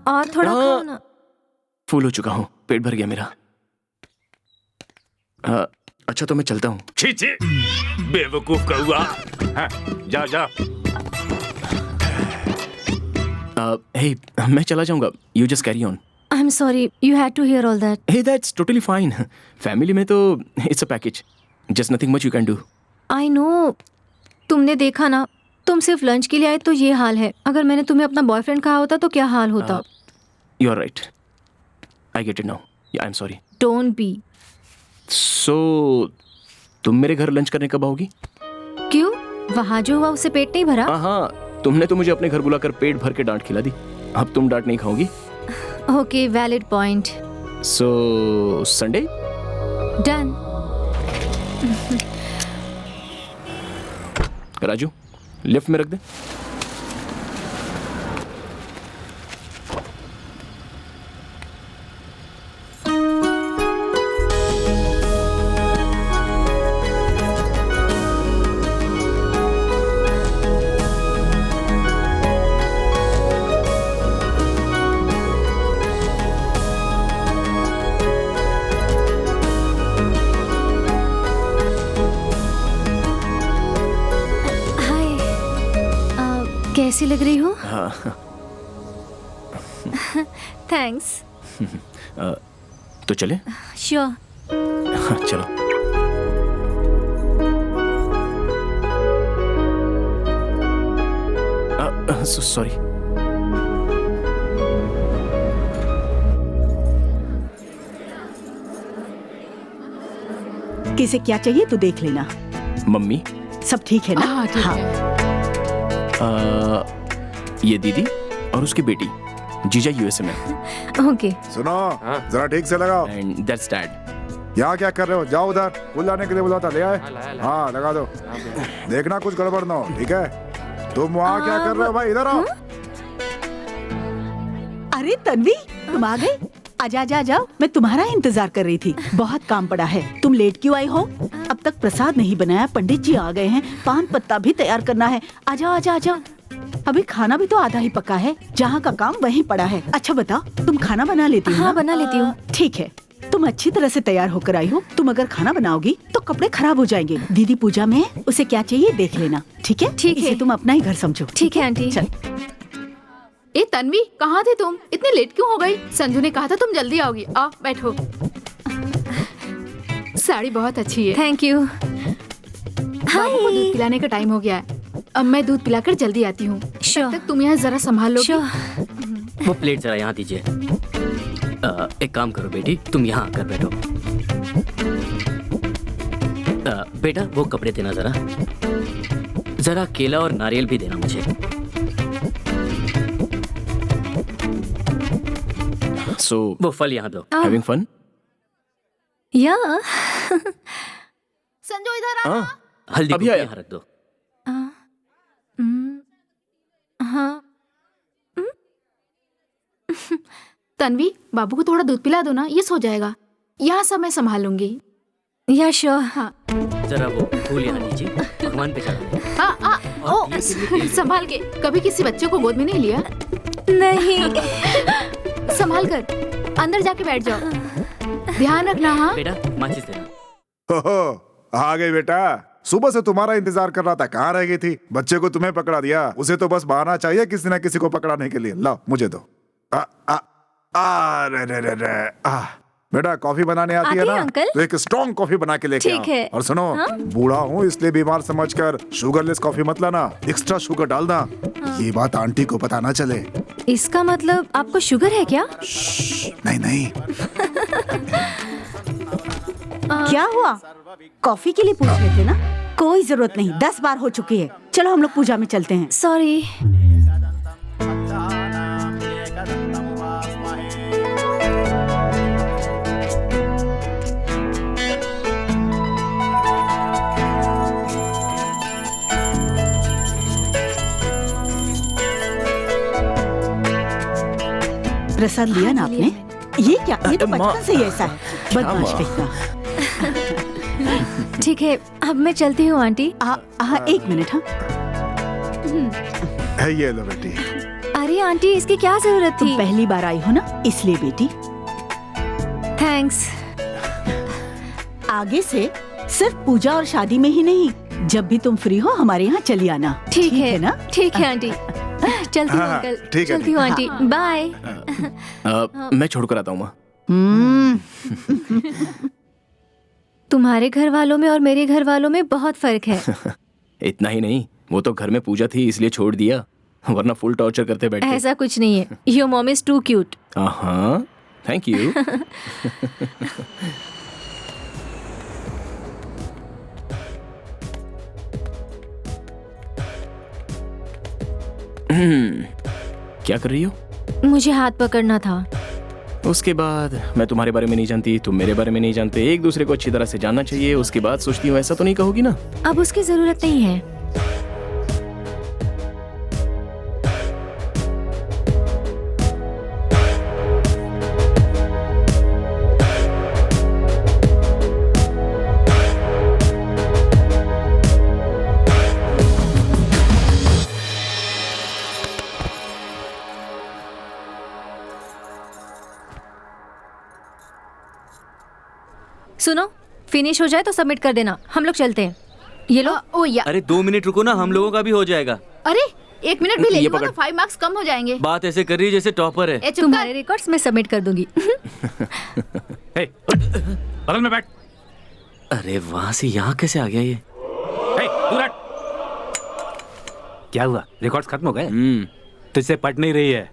और थोड़ा खाओ ना। फूल हो चुका हूँ, पेट भर गया मेरा। अच्छा तो मैं चलता हूँ। छी छी, बेवकूफ कौवा। जा जा। हे, मैं चला जाऊंगा। You just carry on. I'm sorry, you had to hear all that. Hey, that's totally fine. Family में तो it's a package. Just nothing much you can do. I know. तुमने देखा ना, तुम सिर्फ लंच के लिए आए तो ये हाल है। अगर मैंने तुम्हें अपना बॉयफ्रेंड कहा होता तो क्या हाल होता? You are right. I get it now. Yeah, I'm sorry. Don't be. So, तुम मेरे घर लंच करने कब आओगी? क्यों? वहाँ जो हुआ उससे पेट नहीं भरा? हाँ, तुमने तो मुझे अपने घर बुलाकर पेट भर के डांट खिला दी। अब तुम डांट नहीं खाओगी? Okay, valid point. So, Sunday? Done. Raju, lift में रख दे। कैसी लग रही हो? थैंक्स। तो चले? श्योर। चलो। सॉरी। किसे क्या चाहिए तो देख लेना। मम्मी सब ठीक है ना? हाँ। ये दीदी और उसकी बेटी, जीजा यूएसए में। ओके। सुनो, जरा ठीक से लगाओ। And that's dad. यहाँ क्या कर रहे हो? जाओ उधर, फूल लाने के लिए बुलाता, ले आए। हाँ, लगा दो। देखना कुछ गड़बड़ ना हो, ठीक है? तुम वहाँ क्या कर रहे हो भाई? इधर आओ। अरे तन्वी, तुम आ गई? आजा आजा जाओ, मैं तुम्हारा इंतजार कर रही थी। बहुत काम पड़ा है। तुम लेट क्यों आई हो? अब तक प्रसाद नहीं बनाया, पंडित जी आ गए हैं, पान पत्ता भी तैयार करना है। आजा आजा आजा। अभी खाना भी तो आधा ही पका है, जहाँ का काम वहीं पड़ा है। अच्छा बताओ, तुम खाना बना लेती हो? हाँ, बना लेती हूँ। ठीक है, तुम अच्छी तरह से तैयार होकर आई हो। तुम अगर खाना बनाओगी तो कपड़े खराब हो जाएंगे। दीदी पूजा में उसे क्या चाहिए देख लेना, ठीक है? ठीक है। तुम अपना ही घर समझो। ठीक है आंटी। चल। ए तन्वी, कहाँ थे तुम? इतने लेट क्यों हो गई? संजू ने कहा था तुम जल्दी आओगी। आओ बैठो। साड़ी बहुत अच्छी है। Thank you. बाबू को दूध पिलाने का टाइम हो गया है। अब मैं दूध पिलाकर जल्दी आती हूँ। तब तक तुम यहाँ जरा संभाल लो। वो प्लेट जरा यहाँ दीजिए। एक काम करो बेटी, तुम यहाँ आकर बैठो। बेटा वो कपड़े देना जरा केला और नारियल भी देना मुझे। So, वो फल यहाँ दो। Having fun? या संजू इधर आ। हल्दी अभी को आया। यहाँ रख दो। हाँ तन्वी, बाबू को थोड़ा दूध पिला दो ना, ये सो जाएगा। यहाँ सब मैं संभालूंगी। या श्योर। हाँ जरा वो फूल यहाँ लीजिए, भगवान पे चढ़ा दें। हाँ ओ संभाल के। कभी किसी बच्चे को गोद में नहीं लिया? नहीं। संभाल कर, अंदर जाके बैठ जाओ। ध्यान रखना। हाँ बेटा माचिस देना। आ गई बेटा। सुबह से तुम्हारा इंतजार कर रहा था, कहाँ रह गई थी? बच्चे को तुम्हें पकड़ा दिया, उसे तो बस बहाना चाहिए किसी न किसी को पकड़ाने के लिए। लाओ मुझे दो। बेटा कॉफी बनाने आती है ना? अंकल? तो एक स्ट्रॉन्ग कॉफी बना के लेके ठीक है। आओ। और सुनो, बूढ़ा हूँ इसलिए बीमार समझकर शुगरलेस कॉफी मत लाना, एक्स्ट्रा शुगर डालना। ये बात आंटी को पता ना चले। इसका मतलब आपको शुगर है क्या? नहीं नहीं। क्या हुआ? कॉफी के लिए पूछ रहे थे ना? कोई जरूरत नहीं, 10 बार हो चुकी है। चलो हम लोग पूजा में चलते हैं। सॉरी। प्रसाद लिया ना आपने? ये क्या? ये तो बचपन से ही ऐसा है। बदमाश कहीं ठीक है, अब मैं चलती हूँ आंटी। एक मिनट। हाँ है ये लो बेटी। अरे आंटी, इसकी क्या जरूरत थी? तुम पहली बार आई हो ना, इसलिए बेटी। थैंक्स। आगे से सिर्फ पूजा और शादी में ही नहीं, जब भी तुम फ्री हो हमारे यहाँ चली आना। ठीक है ना? ठीक है आंटी। चलती हूँ अंकल। ठीक है, चलती हूँ आंटी। बाय। मैं छोड़कर आता हूँ माँ। तुम्हारे घर वालों में और मेरे घर वालों में बहुत फर्क है। इतना ही नहीं, वो तो घर में पूजा थी इसलिए छोड़ दिया, वरना फुल टॉर्चर करते बैठे। ऐसा कुछ नहीं है। Your mom is too cute. हाँ, थैंक यू। क्या कर रही हो? मुझे हाथ पकड़ना था। उसके बाद मैं तुम्हारे बारे में नहीं जानती, तुम मेरे बारे में नहीं जानते, एक दूसरे को अच्छी तरह से जानना चाहिए। उसके बाद सोचती हूँ, ऐसा तो नहीं कहोगी ना? अब उसकी जरूरत नहीं है। सुनो, फिनिश हो जाए तो सबमिट कर देना, हम लोग चलते हैं। ये लो। ओ या। अरे 2 मिनट रुको ना, हम लोगों का भी हो जाएगा। अरे 1 मिनट भी लेगी तो 5 मार्क्स कम हो जाएंगे। बात ऐसे कर रही है जैसे टॉपर है। तुम्हारे रिकॉर्ड्स मैं सबमिट कर दूंगी। बगल में बैठ। अरे वहाँ से यहाँ कैसे आ गया ये? दूर हट। क्या हुआ, रिकॉर्ड्स खत्म हो गए? तुझसे पट नहीं रही है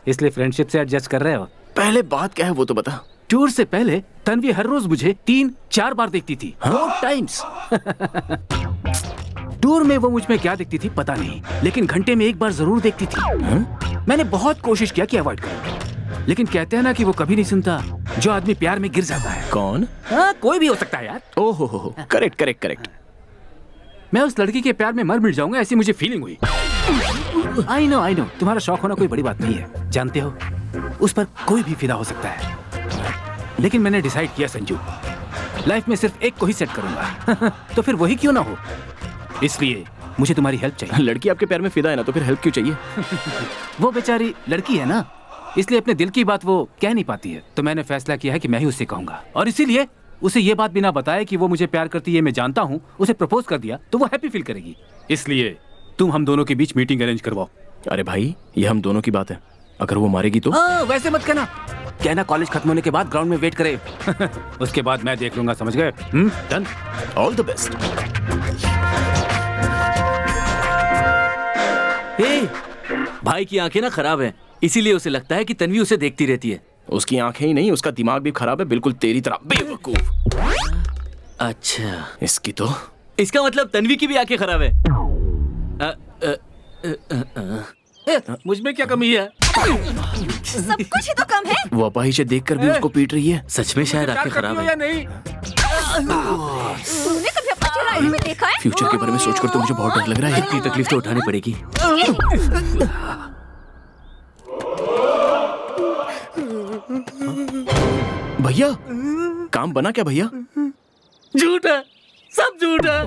इसलिए फ्रेंडशिप से एडजस्ट कर रहे हो। पहले बात क्या है वो तो बता। टूर से पहले तन्वी हर रोज मुझे 3-4 बार देखती थी। 4 टाइम्स। टूर में वो मुझ में क्या देखती थी पता नहीं, लेकिन घंटे में 1 बार जरूर देखती थी। मैंने बहुत कोशिश किया कि अवॉइड करूं, लेकिन कहते हैं ना कि वो कभी नहीं सुनता जो आदमी प्यार में गिर जाता है। कौन? कोई भी हो सकता है यार। ओहो हो, करेक्ट करेक्ट करेक्ट। मैं उस लड़की के प्यार में मर मिट जाऊंगा ऐसी मुझे फीलिंग हुई। आई नो, तुम्हारा शौक होना कोई बड़ी बात नहीं है, जानते हो, उस पर कोई भी फिदा हो सकता है। लेकिन मैंने डिसाइड किया संजू, लाइफ में सिर्फ एक को ही सेट करूंगा तो फिर वही क्यों ना हो, इसलिए मुझे तुम्हारी हेल्प चाहिए। लड़की आपके प्यार में फिदा है ना, तो फिर हेल्प क्यों चाहिए? वो बेचारी लड़की है ना, इसलिए अपने दिल की बात वो कह नहीं पाती है, तो मैंने फैसला किया है कि मैं ही उससे कहूंगा। और इसीलिए उसे ये बात बिना बताए कि वो मुझे प्यार करती है मैं जानता हूँ, उसे प्रपोज कर दिया तो वो हैप्पी फील करेगी। इसलिए तुम हम दोनों के बीच मीटिंग अरेंज करवाओ। अरे भाई, ये हम दोनों की बात है, अगर वो मारेगी तो? वैसे मत कहना कॉलेज खत्म होने के बाद ग्राउंड में वेट करे उसके बाद मैं देख लूंगा, समझ गए? डन। All the best. भाई की आंखें ना खराब हैं, इसीलिए उसे लगता है कि तन्वी उसे देखती रहती है। उसकी आंखें ही नहीं, उसका दिमाग भी खराब है, बिल्कुल तेरी तरह बेवकूफ। अच्छा, इसकी तो? इसका मतलब तन्वी की भी आंखें खराब है। मुझ में क्या कमी है? सब कुछ ही तो कम है। वो अपाहिज देखकर भी उसको पीट रही है। सच में शायद आंखें खराब है। या नहीं? तूने कभी अपना चेहरा में देखा है? फ्यूचर के बारे में सोचकर तो मुझे बहुत डर लग रहा है। इतनी तकलीफ तो उठानी पड़ेगी। भैया काम बना क्या भैया? झूठ है, सब झूठ है।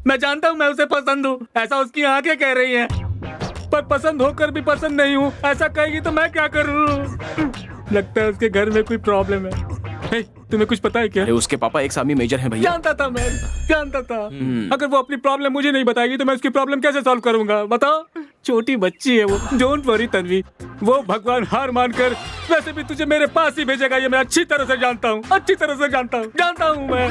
मैं जानता हूँ मैं उसे पसंद हूँ, ऐसा उसकी आंखें कह रही हैं। पर पसंद होकर भी पसंद नहीं हूँ, ऐसा कहेगी तो मैं क्या करूँ? लगता है उसके घर में कोई प्रॉब्लम है। हे, तुम्हें कुछ पता है क्या? अरे उसके पापा एक आर्मी मेजर हैं भैया। जानता था मैं, जानता था। अगर वो अपनी प्रॉब्लम मुझे नहीं बताएगी तो मैं उसकी प्रॉब्लम कैसे सॉल्व करूंगा? बताओ। छोटी बच्ची है वो। डोंट वरी तन्वी, वो भगवान हार मानकर वैसे भी तुझे मेरे पास ही भेजेगा, ये मैं अच्छी तरह से जानता हूँ, अच्छी तरह से जानता हूँ मैं।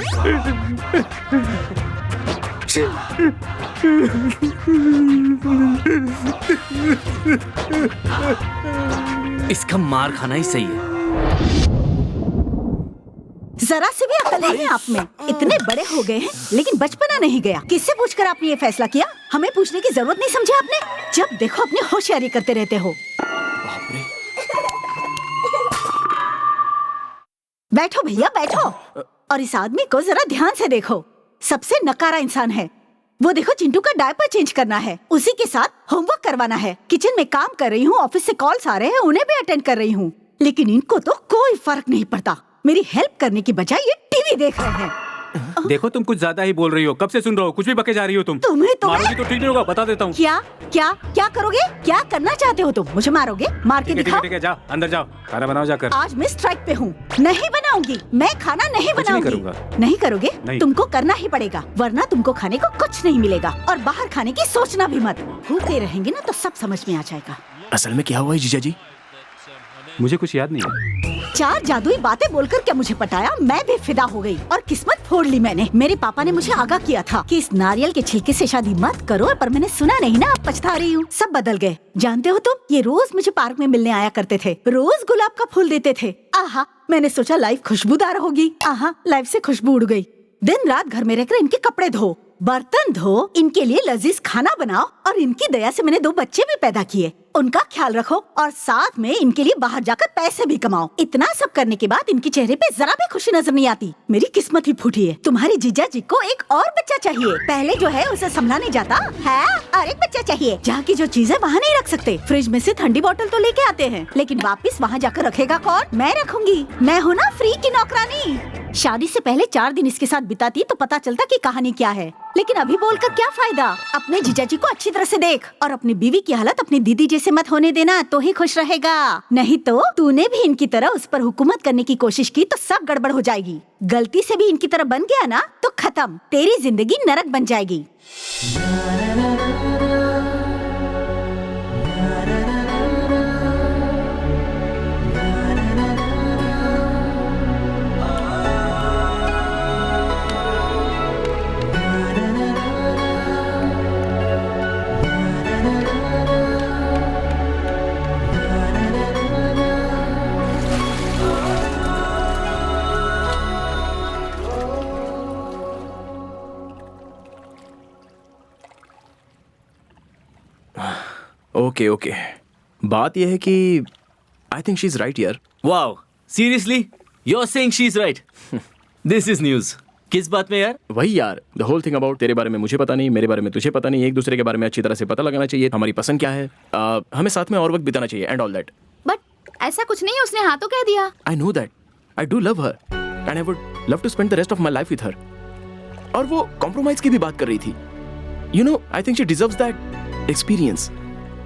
इसका मार खाना ही सही है। जरा से भी अकल नहीं है आप में। इतने बड़े हो गए हैं लेकिन बचपना नहीं गया। किससे पूछकर आपने ये फैसला किया? हमें पूछने की जरूरत नहीं समझा आपने? जब देखो अपनी होशियारी करते रहते हो। बैठो भैया बैठो। और इस आदमी को जरा ध्यान से देखो, सबसे नकारा इंसान है। वो देखो चिंटू का डायपर चेंज करना है, उसी के साथ होमवर्क करवाना है। किचन में काम कर रही हूँ, ऑफिस से कॉल्स आ रहे हैं, उन्हें भी अटेंड कर रही हूँ, लेकिन इनको तो कोई फर्क नहीं पड़ता। मेरी हेल्प करने की बजाय ये टीवी देख रहे हैं। देखो तुम कुछ ज्यादा ही बोल रही हो, कब से सुन रहा हो, कुछ भी बके जा रही हो तुम। तुम्हें तो मारोगी तो ठीक नहीं होगा, बता देता हूँ। क्या क्या क्या करोगे? क्या करना चाहते हो तुम? मुझे मारोगे? मार के दिखाओ। ठीक है, जाओ अंदर जाओ, खाना बनाओ जाकर। आज मैं स्ट्राइक पे हूँ, नहीं बनाऊंगी, मैं खाना नहीं बनाऊंगी। नहीं करोगे? नहीं। तुमको करना ही पड़ेगा, वरना तुमको खाने को कुछ नहीं मिलेगा। और बाहर खाने की सोचना भी मत। भूखे रहेंगे ना तो सब समझ में आ जाएगा। असल में क्या हुआ है जीजा जी? मुझे कुछ याद नहीं है। 4 जादुई बातें बोलकर क्या मुझे पटाया, मैं भी फिदा हो गई और किस्मत फोड़ ली मैंने। मेरे पापा ने मुझे आगाह किया था कि इस नारियल के छिलके से शादी मत करो, पर मैंने सुना नहीं ना, अब पछता रही हूँ। सब बदल गए। जानते हो तुम, ये रोज मुझे पार्क में मिलने आया करते थे, रोज गुलाब का फूल देते थे। आहा, मैंने सोचा लाइफ खुशबूदार होगी। आहा, लाइफ से खुशबू उड़ गई। दिन रात घर में रहकर इनके कपड़े धो, बर्तन धो, इनके लिए लजीज खाना बनाओ, और इनकी दया से मैंने 2 बच्चे भी पैदा किए। उनका ख्याल रखो और साथ में इनके लिए बाहर जाकर पैसे भी कमाओ। इतना सब करने के बाद इनके चेहरे पे जरा भी खुशी नजर नहीं आती। मेरी किस्मत ही फूटी है। तुम्हारी जीजा जी को एक और बच्चा चाहिए। पहले जो है उसे संभला नहीं जाता है, और एक बच्चा चाहिए। जहाँ की जो चीजें वहाँ नहीं रख सकते। फ्रिज में से ठंडी बोतल तो लेके आते हैं, लेकिन वापस वहाँ जाकर रखेगा कौन? मैं रखूंगी। मैं हूँ ना फ्री की नौकरानी। शादी से पहले 4 दिन इसके साथ बिताती तो पता चलता कि कहानी क्या है, लेकिन अभी बोलकर क्या फायदा? अपने जीजा जी को अच्छी तरह से देख और अपनी बीवी की हालत अपनी दीदी जैसे मत होने देना, तो ही खुश रहेगा। नहीं तो तूने भी इनकी तरह उस पर हुकूमत करने की कोशिश की तो सब गड़बड़ हो जाएगी। गलती से भी इनकी तरह बन गया ना तो खत्म, तेरी जिंदगी नरक बन जाएगी। ओके ओके, बात यह है कि I think she is right यार। Wow, seriously you are saying she is right? This is news. किस बात में यार? वही यार, द होल थिंग अबाउट तेरे बारे में मुझे पता नहीं, मेरे बारे में तुझे पता नहीं, एक दूसरे के बारे में अच्छी तरह से पता लगाना चाहिए, हमारी पसंद क्या है, हमें साथ में और वक्त बिताना चाहिए एंड ऑल दैट। बट ऐसा कुछ नहीं है, उसने हाँ तो कह दिया। I know that, I do love her and I would love to spend the rest of my life with her. और वो कॉम्प्रोमाइज की भी बात कर रही थी। You know, I think she deserves that experience.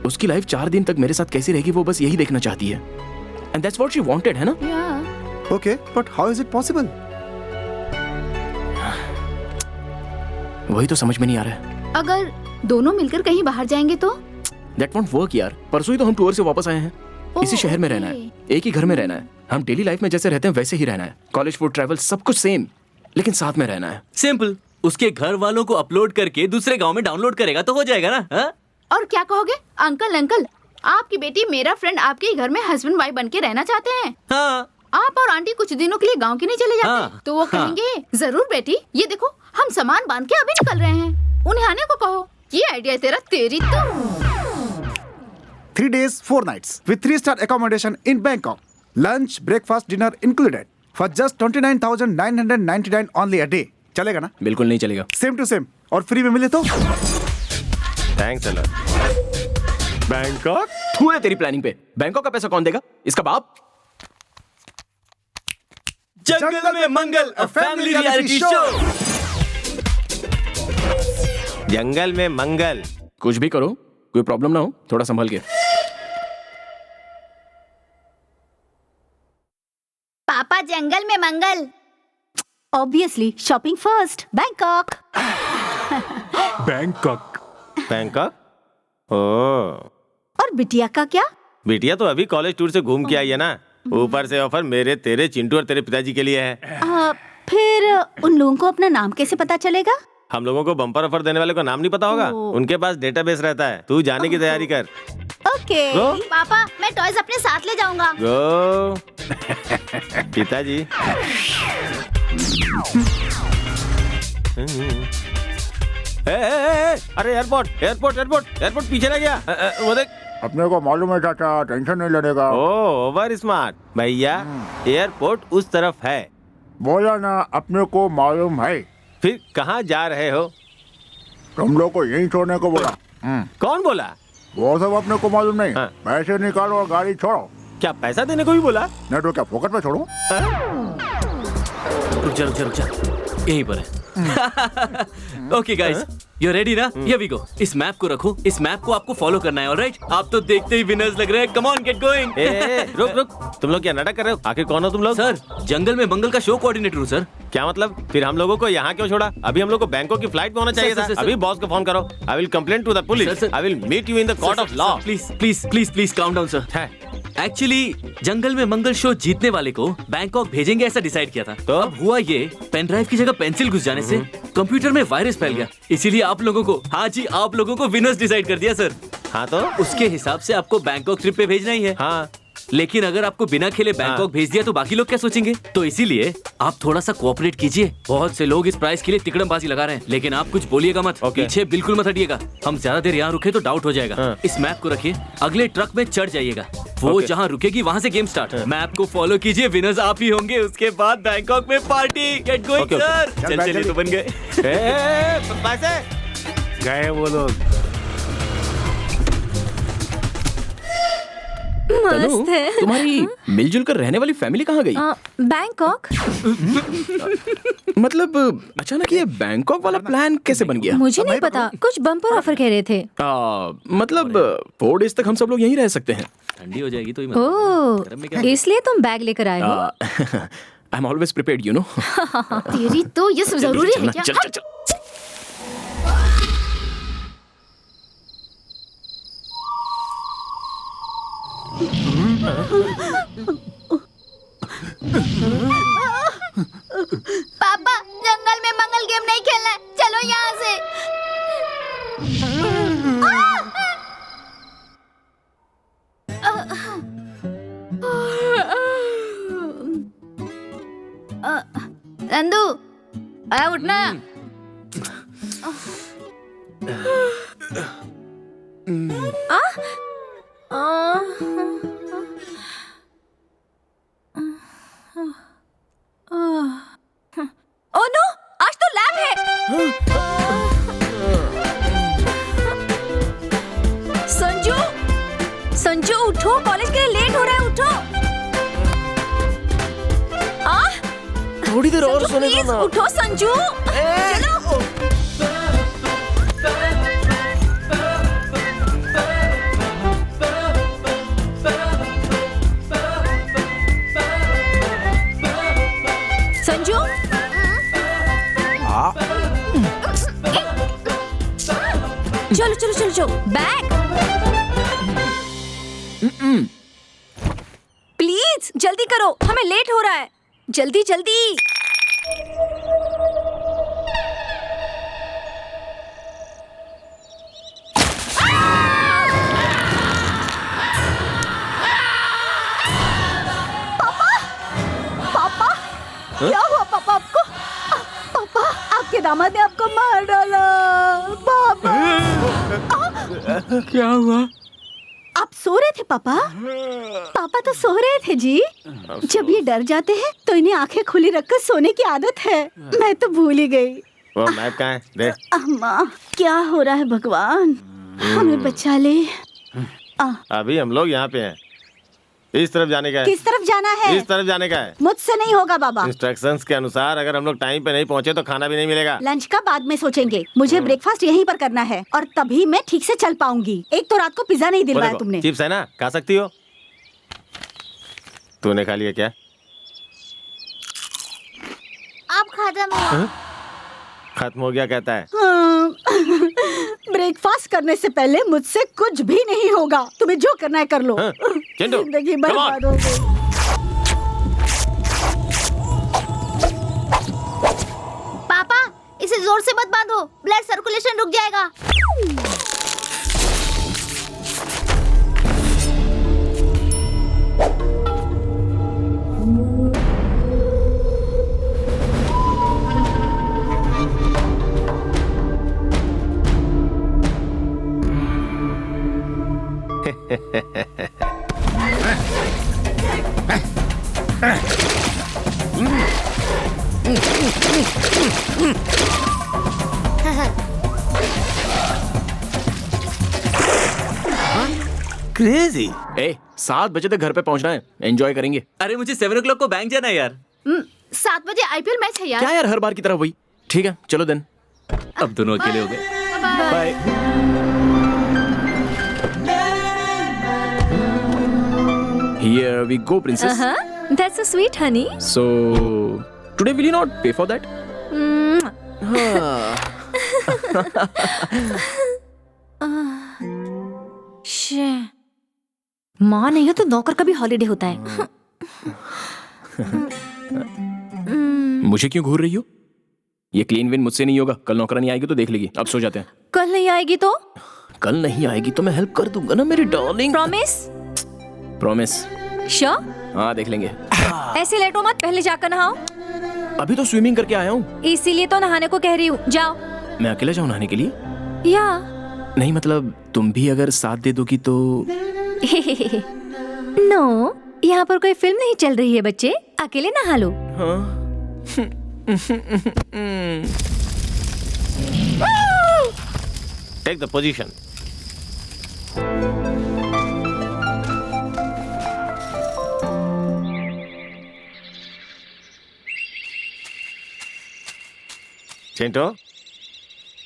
उसकी लाइफ 4 दिन तक मेरे साथ कैसी रहेगी वो बस यही देखना चाहती है, and that's what she wanted, है ना? Okay, but how is it possible? वही तो समझ में नहीं आ रहा है। अगर दोनों मिलकर कहीं बाहर जाएंगे तो? दैट वोंट वर्क यार। परसों ही तो हम टूर से वापस आए हैं। इसी शहर में रहना है, एक ही घर में रहना है, हम डेली लाइफ में जैसे रहते हैं वैसे ही रहना है, कॉलेज, फूड, ट्रैवल सब कुछ सेम, लेकिन साथ में रहना है। सिंपल, उसके घर वालों को अपलोड करके दूसरे गांव में डाउनलोड करेगा तो हो जाएगा ना। हा? और क्या कहोगे? अंकल अंकल, आपकी बेटी मेरा फ्रेंड आपके घर में हस्बैंड वाइफ बन के रहना चाहते हैं। हाँ। आप और आंटी कुछ दिनों के लिए गांव के नहीं चले जाते? हाँ। तो वो कहेंगे जरूर बेटी, ये देखो हम सामान बांध के अभी निकल रहे हैं, उन्हें आने को कहो। ये आइडिया तेरा, तेरी तो। 3 days 4 nights with 3-star accommodation in Bangkok. Lunch, breakfast, dinner included for just 29,999 only a day. चलेगा ना? बिल्कुल नहीं चलेगा। सेम टू सेम और फ्री में मिले तो? Thanks a lot. बैंकॉक? तू है तेरी प्लानिंग पे। बैंकॉक का पैसा कौन देगा? इसका बाप। जंगल में मंगल, a family reality show। जंगल में मंगल। कुछ भी करो, कोई प्रॉब्लम ना हो, थोड़ा संभल के। पापा Jungle Mein Mangal. Obviously shopping first, Bangkok. Bangkok. Bangkok? Oh. और बिटिया का क्या? बिटिया तो अभी कॉलेज टूर से घूम के आई है ना। ऊपर से ऑफर मेरे, तेरे, चिंटू और तेरे पिताजी के लिए है। फिर उन लोगों को अपना नाम कैसे पता चलेगा? हम लोगों को बम्पर ऑफर देने वाले को नाम नहीं पता होगा। उनके पास डेटाबेस रहता है। तू जाने की तैयारी कर। ओके। पापा मैं टॉयज अपने साथ ले जाऊंगा। गो। पिताजी। अरे एयरपोर्ट एयरपोर्ट एयरपोर्ट एयरपोर्ट पीछे रह गया। वो देख। अपने को मालूम है चाचा, टेंशन नहीं लेने का। ओह ओवर स्मार्ट भैया। एयरपोर्ट उस तरफ है। बोला ना, अपने को मालूम है। फिर कहाँ जा रहे हो? तुम लोग को यहीं छोड़ने को बोला। कौन बोला? वो सब अपने को मालूम नहीं। पैसे निकालो और गाड़ी छोड़ो। क्या पैसा देने को भी बोला? नहीं तो क्या फोकट में छोड़ो? रुक जा यहीं पर है। ओके गाइस, यू रेडी ना? Here we go. इस मैप को रखो, इस मैप को आपको फॉलो करना है, ऑलराइट? आप तो देखते ही विनर्स लग रहे हैं। Come on, get going. रुक तुम लोग क्या नाटक कर रहे हो? आखिर कौन हो तुम लोग? सर, जंगल में मंगल का शो कोऑर्डिनेटर हूँ सर। क्या मतलब? फिर हम लोगों को यहाँ क्यों छोड़ा? अभी हम लोग को बैंकॉक की फ्लाइट में होना चाहिए था। अभी बॉस को फोन करो। I will complain to the police. I will meet you in the court of law. Please please please please count down sir. Actually Jungle Mein Mangal show जीतने वाले को बैंकॉक भेजेंगे ऐसा डिसाइड किया था। तो अब हुआ ये, पेन ड्राइव की जगह पेंसिल घुस जाने से कंप्यूटर में वायरस फैल गया। इसीलिए आप लोगों को, हाँ जी, आप लोगों को विनर्स डिसाइड कर दिया सर। हाँ तो उसके हिसाब से आपको बैंकॉक ट्रिप पे भेजना ही है। हाँ, लेकिन अगर आपको बिना खेले बैंकॉक भेज दिया तो बाकी लोग क्या सोचेंगे? तो इसीलिए आप थोड़ा सा कोऑपरेट कीजिए। बहुत से लोग इस प्राइस के लिए तिकड़मबाजी लगा रहे हैं, लेकिन आप कुछ बोलिएगा मत। पीछे बिल्कुल मत हटिएगा। हम ज्यादा देर यहाँ रुके तो डाउट हो जाएगा। इस मैप को रखिए, अगले ट्रक में चढ़ जाइएगा। वो जहाँ रुकेगी वहाँ से गेम स्टार्ट। मैप को फॉलो कीजिए, विनर्स आप ही होंगे। उसके बाद बैंकॉक में पार्टी। Get going sir. चलिए तो बन गए। गए वो लोग। मस्त है। तुम्हारी मिलजुल कर रहने वाली फैमिली कहाँ गई? बैंकॉक। मतलब अचानक ये बैंकॉक वाला प्लान कैसे बन गया? मुझे नहीं पता, कुछ बम्पर ऑफर कह रहे थे। मतलब 4 डेज तक हम सब लोग यहीं रह सकते हैं। ठंडी हो जाएगी तो ओह, इसलिए तुम बैग लेकर आए हो। I am always prepared, you know. तेरी तो ये सब जरूरी है क्या? चल चल चल। पापा जंगल में मंगल गेम नहीं खेलना है, चलो यहाँ से। नंदू आया, उठना। ओह नो, आज तो लैब है। संजू, संजू उठो, कॉलेज के लिए लेट हो रहा है, उठो। थोड़ी देर और सोने दो ना। उठो संजू, चलो। संजू, चलो चलो चलो चलो, बैग। प्लीज जल्दी करो, हमें लेट हो रहा है। जल्दी जल्दी। क्या हुआ पापा आपको? पापा, आपके दामाद ने आपको मार डाला। पापा, क्या हुआ? आप सो सो रहे थे पापा? पापा तो सो रहे थे जी। जब ये डर जाते हैं तो इन्हें आंखें खुली रखकर सोने की आदत है। मैं तो भूल ही गई। वो मैप कहाँ है? दे। अम्मा, क्या हो रहा है भगवान, हमें बचा ले। अभी हम लोग यहाँ पे हैं। इस तरफ जाने का है। किस तरफ जाना है? इस तरफ जाने का है। मुझसे नहीं होगा बाबा। इंस्ट्रक्शंस के अनुसार अगर हम लोग टाइम पे नहीं पहुँचे तो खाना भी नहीं मिलेगा। लंच का बाद में सोचेंगे। मुझे ब्रेकफास्ट यहीं पर करना है और तभी मैं ठीक से चल पाऊंगी। एक तो रात को पिज्जा नहीं दिलवाया तुमने। चिप्स है ना, खा सकती हो। तूने खा लिया क्या? अब खत्म हुआ। खत्म हो गया कहता है। ब्रेकफास्ट करने से पहले मुझसे कुछ भी नहीं होगा। तुम्हें जो करना है कर लो। जिंदगी बर्बाद हो गई। पापा, इसे जोर से मत बांधो, ब्लड सर्कुलेशन रुक जाएगा। क्रेजी। 7 बजे तक घर पे पहुंचना है, एंजॉय करेंगे। अरे मुझे 7 o'clock को बैंक जाना है यार। 7 बजे IPL मैच है यार। क्या यार, हर बार की तरह वही। ठीक है चलो देन। अब दोनों अकेले हो गए। Bye. Here we go, princess. That's so sweet, honey. So, today will you not pay for that? माँ नहीं हो तो नौकर का भी हॉलीडे होता है। मुझे क्यों घूर रही हो? ये क्लीन विन मुझसे नहीं होगा। कल नौकरानी आएगी तो देख लेगी। अब सो जाते हैं। कल नहीं आएगी तो? कल नहीं आएगी तो मैं हेल्प कर दूंगा ना मेरी डार्लिंग। प्रॉमिस? प्रॉमिस। श्योर? हाँ देख लेंगे। ऐसे लेटो मत, पहले जाकर नहाओ। अभी तो स्विमिंग करके आया हूँ। इसीलिए तो नहाने को कह रही हूँ, जाओ। मैं अकेला जाऊँ नहाने के लिए? या नहीं मतलब तुम भी अगर साथ दे दोगी तो। नो, यहाँ पर कोई फिल्म नहीं चल रही है बच्चे, अकेले नहा लो। Take the position. Chintu,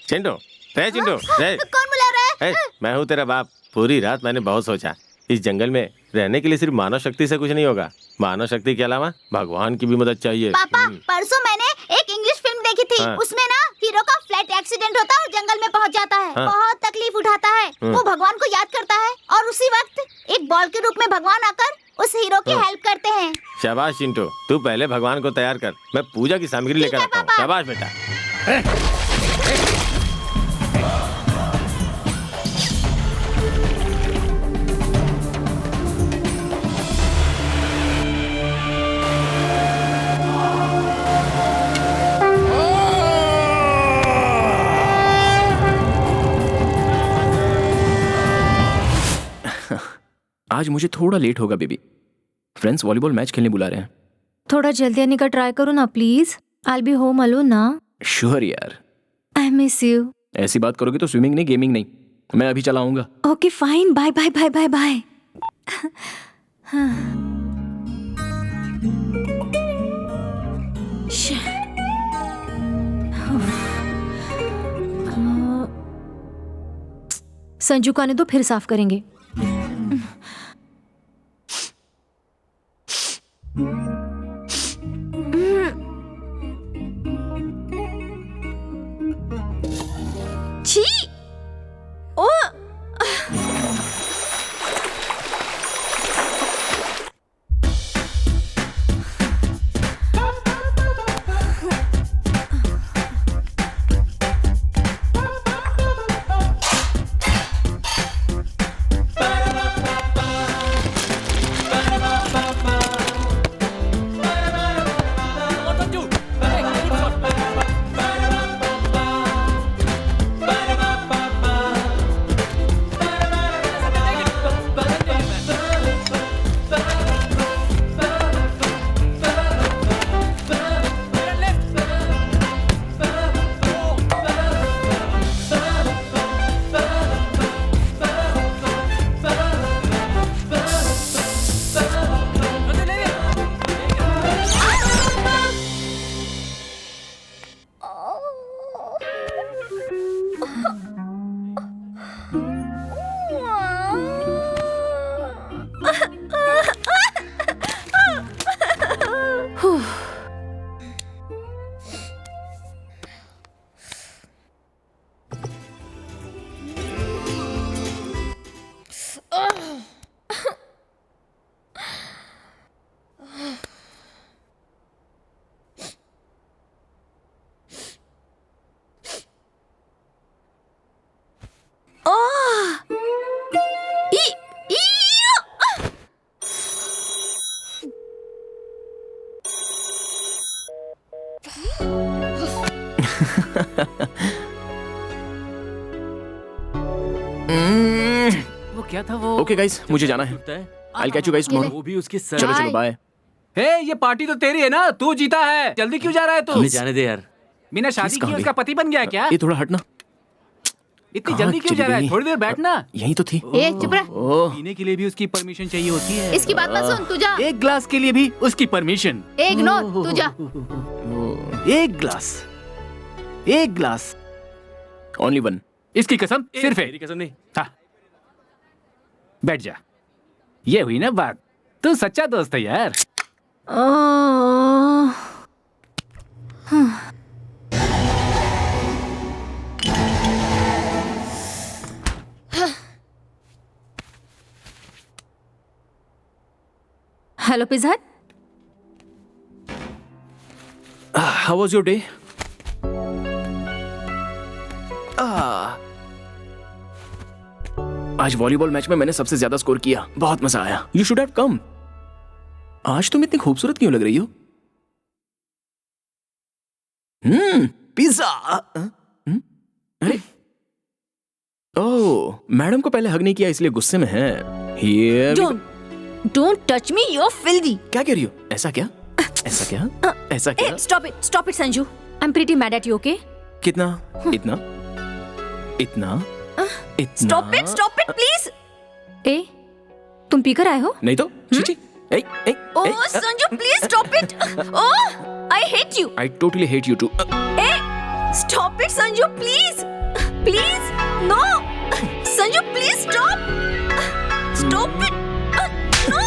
Chintu, रे चिंटू, रे। कौन बुला रहा है? मैं हूँ तेरा बाप। पूरी रात मैंने बहुत सोचा, इस जंगल में रहने के लिए सिर्फ मानव शक्ति से कुछ नहीं होगा। मानव शक्ति के अलावा भगवान की भी मदद चाहिए। पापा, परसों मैंने एक इंग्लिश फिल्म देखी थी। उसमें ना हीरो का फ्लैट एक्सीडेंट होता है और जंगल में पहुंच जाता है। बहुत तकलीफ उठाता है। वो भगवान को याद करता है और उसी वक्त एक बॉल के रूप में भगवान आकर उस हीरो की हेल्प करते हैं। शाबाश चिंटू, तू पहले भगवान को तैयार कर, मैं पूजा की सामग्री लेकर आता हूँ। शाबाश बेटा। आज मुझे थोड़ा लेट होगा बेबी। फ्रेंड्स वॉलीबॉल मैच खेलने बुला रहे हैं। थोड़ा जल्दी आने का ट्राई करो ना please. I be home alone ना। श्योर यार। I miss you. ऐसी बात करोगे तो स्विमिंग नहीं, गेमिंग नहीं। मैं अभी चला आऊंगा। Okay fine, bye bye bye bye bye. Sanju को आने दो, फिर साफ करेंगे। छी! ओ! वो क्या था वो? ओके गाइस, मुझे जाना है। I'll catch you guys tomorrow. वो भी उसके सर। चलो चलो बाय। हे, ये पार्टी तो तेरी है ना, तू जीता है। जल्दी क्यों जा रहा है तू? हमें जाने दे यार। बिना शादी Please किए कहाँ उसका पति बन गया है क्या? ये थोड़ा हटना। इतनी कहाँ जल्दी क्यों चली जा रहा है? गई? थोड़ी देर बैठना। यही तो थी। ए चुप रह, पीने के लिए भी उसकी परमिशन चाहिए होती है। इसकी बात मत सुन, तू जा। एक ग्लास के लिए भी उसकी परमिशन। इग्नोर, तू जा। एक ग्लास, एक ग्लास। Only one. इसकी कसम सिर्फ है। मेरी कसम नहीं। हाँ, बैठ जा। ये हुई ना बात। तू सच्चा दोस्त है यार। हेलो पिज़्ज़ा हट। How was your day? आज वॉलीबॉल मैच में मैंने सबसे ज्यादा स्कोर किया, बहुत मजा आया। You should have come. आज तुम इतनी खूबसूरत क्यों लग रही हो? पिज्जा। अरे ओह, मैडम को पहले हग नहीं किया इसलिए गुस्से में है। Here we go. Don't touch me, you're filthy. क्या कह रही हो? ऐसा क्या? ऐसा क्या? ऐसा क्या? Stop it, Sanju. I'm pretty mad at you, okay? कितना? इतना? इतना? इतना? Stop it, please. ए, तुम पीकर आए हो? नहीं तो? Chichi. Oh, Sanju, please stop it. Oh, I hate you. I totally hate you too. Stop it, Sanju, please. Please, no. Sanju, please stop. Stop it. No.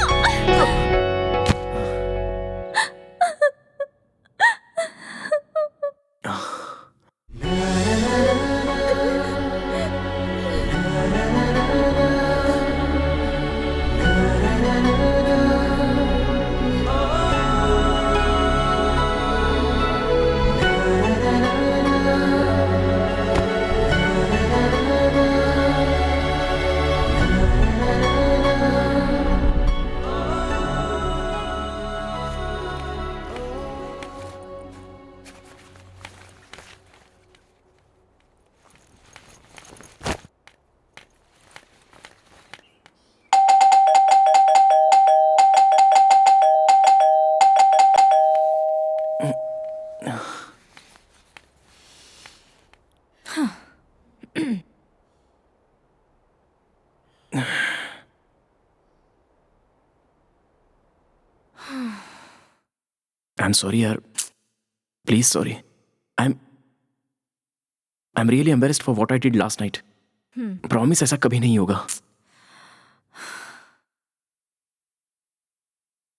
I'm sorry यार, please sorry. I'm really embarrassed for what I did last night. Promise ऐसा कभी नहीं होगा.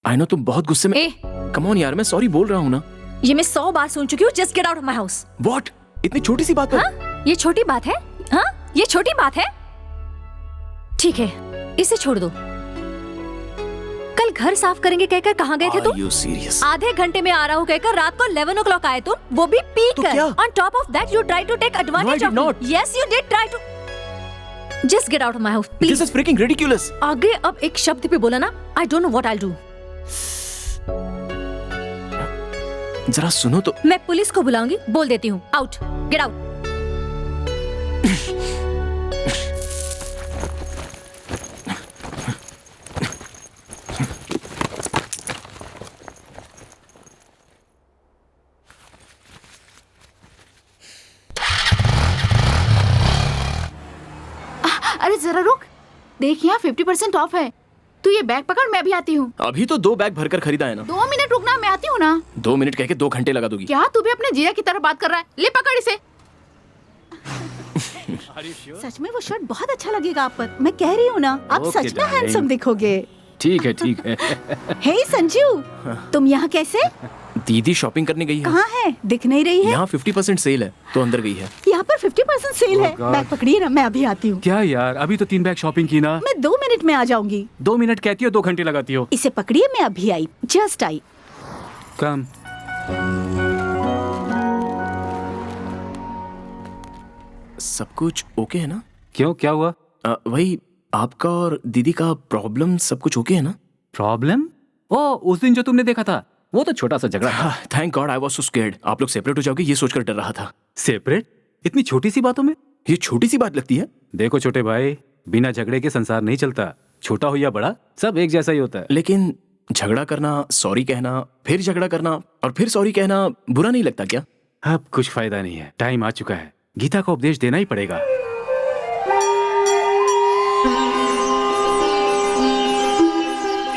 I know तुम बहुत गुस्से में. Come on यार, मैं sorry बोल रहा हूँ ना. ये मैं 100 बार सुन चुकी हूँ. Just get out of my house. What? इतनी छोटी सी बात पर? हाँ? ये छोटी बात है? हाँ? ये छोटी बात है? ठीक है, इसे छोड़ दो. कल घर साफ करेंगे कहकर कहाँ गए थे तुम? Are you serious? आधे घंटे में आ रहा हूँ कहकर रात को 11 o'clock आए तुम, वो भी पी कर. On top of that, you try to take advantage of me. Yes, you did try to. Just get out of my house, please. This is freaking ridiculous. आगे अब एक शब्द भी बोला ना, I don't know what I'll do. जरा सुनो तो. मैं पुलिस को बुलाऊंगी, बोल देती हूँ. Out, get out. अरे जरा रुक, देख यहाँ 50% ऑफ है. तू ये बैग पकड़, मैं भी आती हूँ. अभी तो 2 बैग भरकर खरीदा है ना. 2 मिनट रुकना, मैं आती हूँ ना. 2 मिनट कह के 2 घंटे लगा दोगी. क्या तू भी अपने जीजा की तरह बात कर रहा है? ले पकड़ इसे. सच में वो शर्ट बहुत अच्छा लगेगा आप पर. मैं कह रही हूँ ना, आप Okay, सच में darling. हैंडसम दिखोगे. ठीक है, ठीक है. हे संजू, तुम यहाँ कैसे? दीदी शॉपिंग करने गई है. कहाँ है? दिख नहीं रही है. यहाँ 50% सेल है तो अंदर गई है. यहाँ पर 50% सेल है. God. बैग पकड़िए ना, मैं अभी आती हूँ. क्या यार, अभी तो 3 बैग शॉपिंग की ना. मैं 2 मिनट में आ जाऊंगी. 2 मिनट कहती हो, 2 घंटे लगाती हो. इसे पकड़िए, मैं अभी आई. Just I. कम. सब कुछ ओके है ना? क्यों, क्या हुआ? वही आपका और दीदी का प्रॉब्लम, सब कुछ ओके है ना? प्रॉब्लम? ओ, उस दिन जो तुमने देखा था. वो तो छोटा सा झगड़ा था। Thank God I was so scared. आप लोग सेपरेट हो जाओगे ये सोचकर डर रहा था। सेपरेट? इतनी छोटी सी बातों में? ये छोटी सी बात लगती है? देखो छोटे भाई, बिना झगड़े के संसार नहीं चलता। छोटा हो या बड़ा, सब एक जैसा ही होता है। लेकिन झगड़ा करना, सॉरी कहना, फिर झगड़ा करना और फिर सॉरी कहना बुरा नहीं लगता क्या? अब कुछ फायदा नहीं है, टाइम आ चुका है। गीता का उपदेश देना ही पड़ेगा।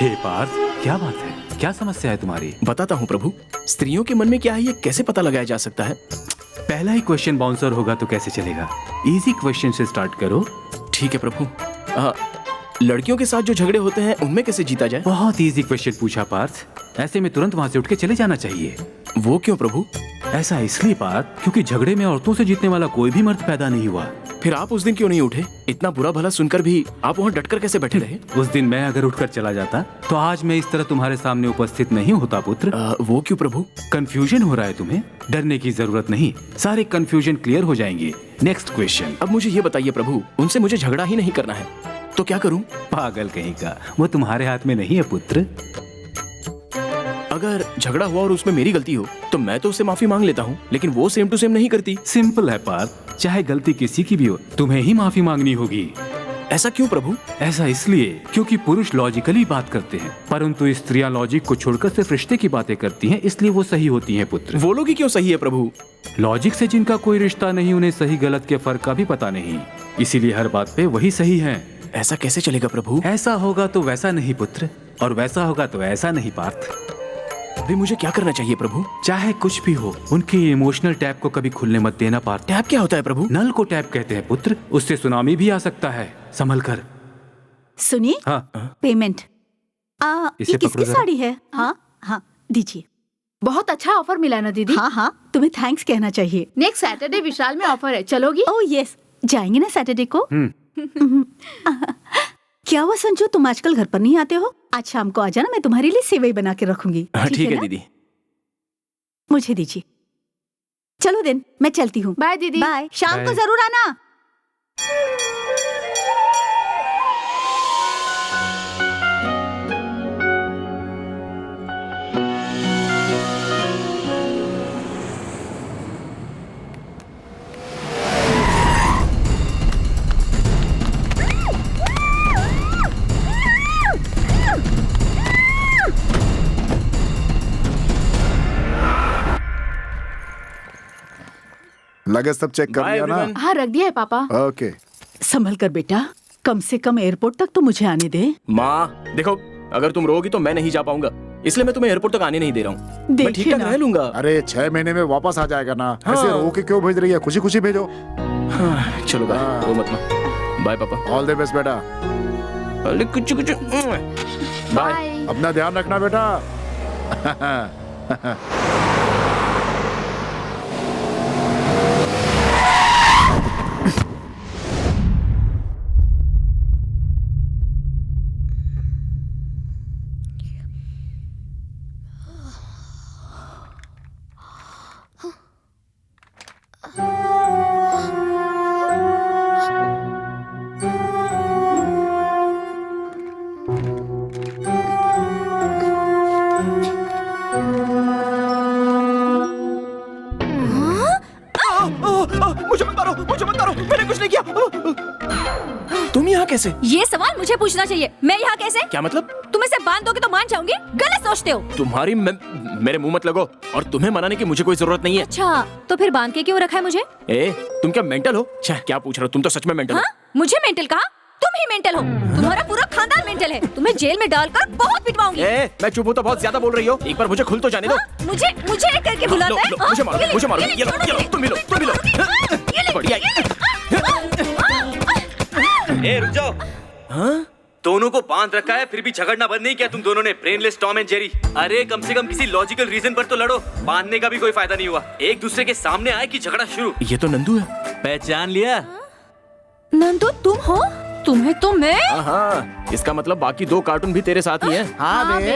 हे पार्थ, क्या बात है? क्या समस्या है तुम्हारी? बताता हूँ प्रभु। स्त्रियों के मन में क्या है ये कैसे पता लगाया जा सकता है? पहला ही क्वेश्चन बाउंसर होगा तो कैसे चलेगा? इजी क्वेश्चन से स्टार्ट करो। ठीक है प्रभु। लड़कियों के साथ जो झगड़े होते हैं उनमें कैसे जीता जाए? बहुत इजी क्वेश्चन पूछा पार्थ। ऐसे में तुरंत वहां से उठ के चले जाना चाहिए। वो क्यों प्रभु? ऐसा इसलिए पार्थ, क्योंकि झगड़े में औरतों से जीतने वाला कोई भी मर्द पैदा नहीं हुआ। फिर आप उस दिन क्यों नहीं उठे? इतना बुरा भला सुनकर भी आप वहाँ डटकर कैसे बैठे रहे? उस दिन मैं अगर उठकर चला जाता तो आज मैं इस तरह तुम्हारे सामने उपस्थित नहीं होता पुत्र। वो क्यों प्रभु? कंफ्यूजन हो रहा है तुम्हें? डरने की जरूरत नहीं, सारे कंफ्यूजन क्लियर हो जाएंगे। Next question. अब मुझे ये बताइए प्रभु, उनसे मुझे झगड़ा ही नहीं करना है तो क्या करूं? पागल कहीं का, वो तुम्हारे हाथ में नहीं है पुत्र। अगर झगड़ा हुआ और उसमें मेरी गलती हो तो मैं तो उससे माफी मांग लेता हूँ, लेकिन वो सेम टू सेम नहीं करती। सिंपल है पार्थ, चाहे गलती किसी की भी हो तुम्हें ही माफी मांगनी होगी। ऐसा क्यों प्रभु? ऐसा इसलिए क्योंकि पुरुष लॉजिकली बात करते हैं, परंतु स्त्रियां लॉजिक को छोड़कर सिर्फ रिश्ते की बातें करती हैं, इसलिए वो सही होती हैं पुत्र। वो लोग ही क्यों सही है प्रभु? लॉजिक से जिनका कोई रिश्ता नहीं उन्हें सही गलत के फर्क का भी पता नहीं, इसीलिए हर बात पे वही सही है। ऐसा कैसे चलेगा प्रभु? ऐसा होगा तो वैसा नहीं पुत्र, और वैसा होगा तो ऐसा नहीं पार्थ। अभी मुझे क्या करना चाहिए प्रभु? चाहे कुछ भी हो, उनके इमोशनल टैप को कभी खुलने मत देना पार्थ। टैप क्या होता है प्रभु? नल को टैप कहते हैं पुत्र, उससे सुनामी भी आ सकता है, संभल कर। सुनिए। हाँ। पेमेंट। इसे ये किसकी पकड़ो जरा। साड़ी है? हाँ हाँ दीजिए। बहुत अच्छा ऑफर मिला ना दीदी। हाँ हाँ, तुम्हें थैंक्स कहना चाहिए। नेक्स्ट सैटरडे विशाल में ऑफर है, चलोगी? ओह यस, जाएंगे ना सैटरडे को। क्या हुआ संजू, तुम आजकल घर पर नहीं आते हो? आज शाम को आ जाना, मैं तुम्हारे लिए सेवई बना के रखूंगी। ठीक है ना? दीदी। मुझे दीजिए। चलो दिन, मैं चलती हूँ। बाय दीदी। बाय, शाम को बाय। जरूर आना। लगेज सब चेक कर Bye, लिया ना? everyone. हाँ रख दिया है पापा। ओके। संभल कर बेटा, कम से कम एयरपोर्ट तक तो मुझे आने दे। माँ देखो, अगर तुम रोगी तो मैं नहीं जा पाऊंगा, इसलिए मैं तुम्हें एयरपोर्ट तक आने नहीं दे रहा हूँ। मैं देखिए ठीक ठाक ना। रह लूंगा। अरे 6 महीने में वापस आ जाएगा ना। हाँ। ऐसे रो के क्यों भेज रही है? खुशी खुशी भेजो। चलो बाय, हाँ। रो मत माँ। बाय पापा। ऑल द बेस्ट बेटा। अरे कुछ कुछ बाय। बाय। अपना ध्यान रखना बेटा। मुझे मत मारो, मुझे मत मारो, मैंने कुछ नहीं किया। तुम यहाँ कैसे? ये सवाल मुझे पूछना चाहिए, मैं यहाँ कैसे? क्या मतलब? तुम इसे बांध दोगे तो मान जाऊंगी? गलत सोचते हो। तुम्हारी मेरे मुंह मत लगो, और तुम्हें मनाने की मुझे कोई जरूरत नहीं है। अच्छा, तो फिर बांध के क्यों रखा है मुझे? ए, तुम क्या मेंटल हो? क्या पूछ रहे हो? तुम तो सच में मेंटल हाँ? हो। मुझे मेंटल कहा? तुम ही मेंटल हो। तुम्हारा पूरा खानदान मेंटल है। तुम्हें जेल में डालकर बहुत पिटवाऊंगी। ए, मैं चुप हूँ तो बहुत ज्यादा बोल रही हो। एक बार मुझे खुल तो जाने दो। हाँ? मुझे करके बुलाता है? हाँ? मुझे मारो, मुझे मारो। ये लो, तुम मिलो, तुम मिलो। बढ़िया। ए रुक जाओ। हाँ? दोनों को बांध रखा है, फिर भी झगड़ना बंद नहीं किया तुम दोनों ने। Brainless Tom and Jerry. अरे कम से कम किसी लॉजिकल रीजन पर तो लड़ो। बांधने का भी कोई फायदा नहीं हुआ। एक दूसरे के सामने आए कि झगड़ा शुरू। ये तो नंदू है। पहचान लिया? नंदू तुम हो? तुम्हें तो मैं। हाँ, इसका मतलब बाकी 2 कार्टून भी तेरे साथ ही हैं। हाँ बे।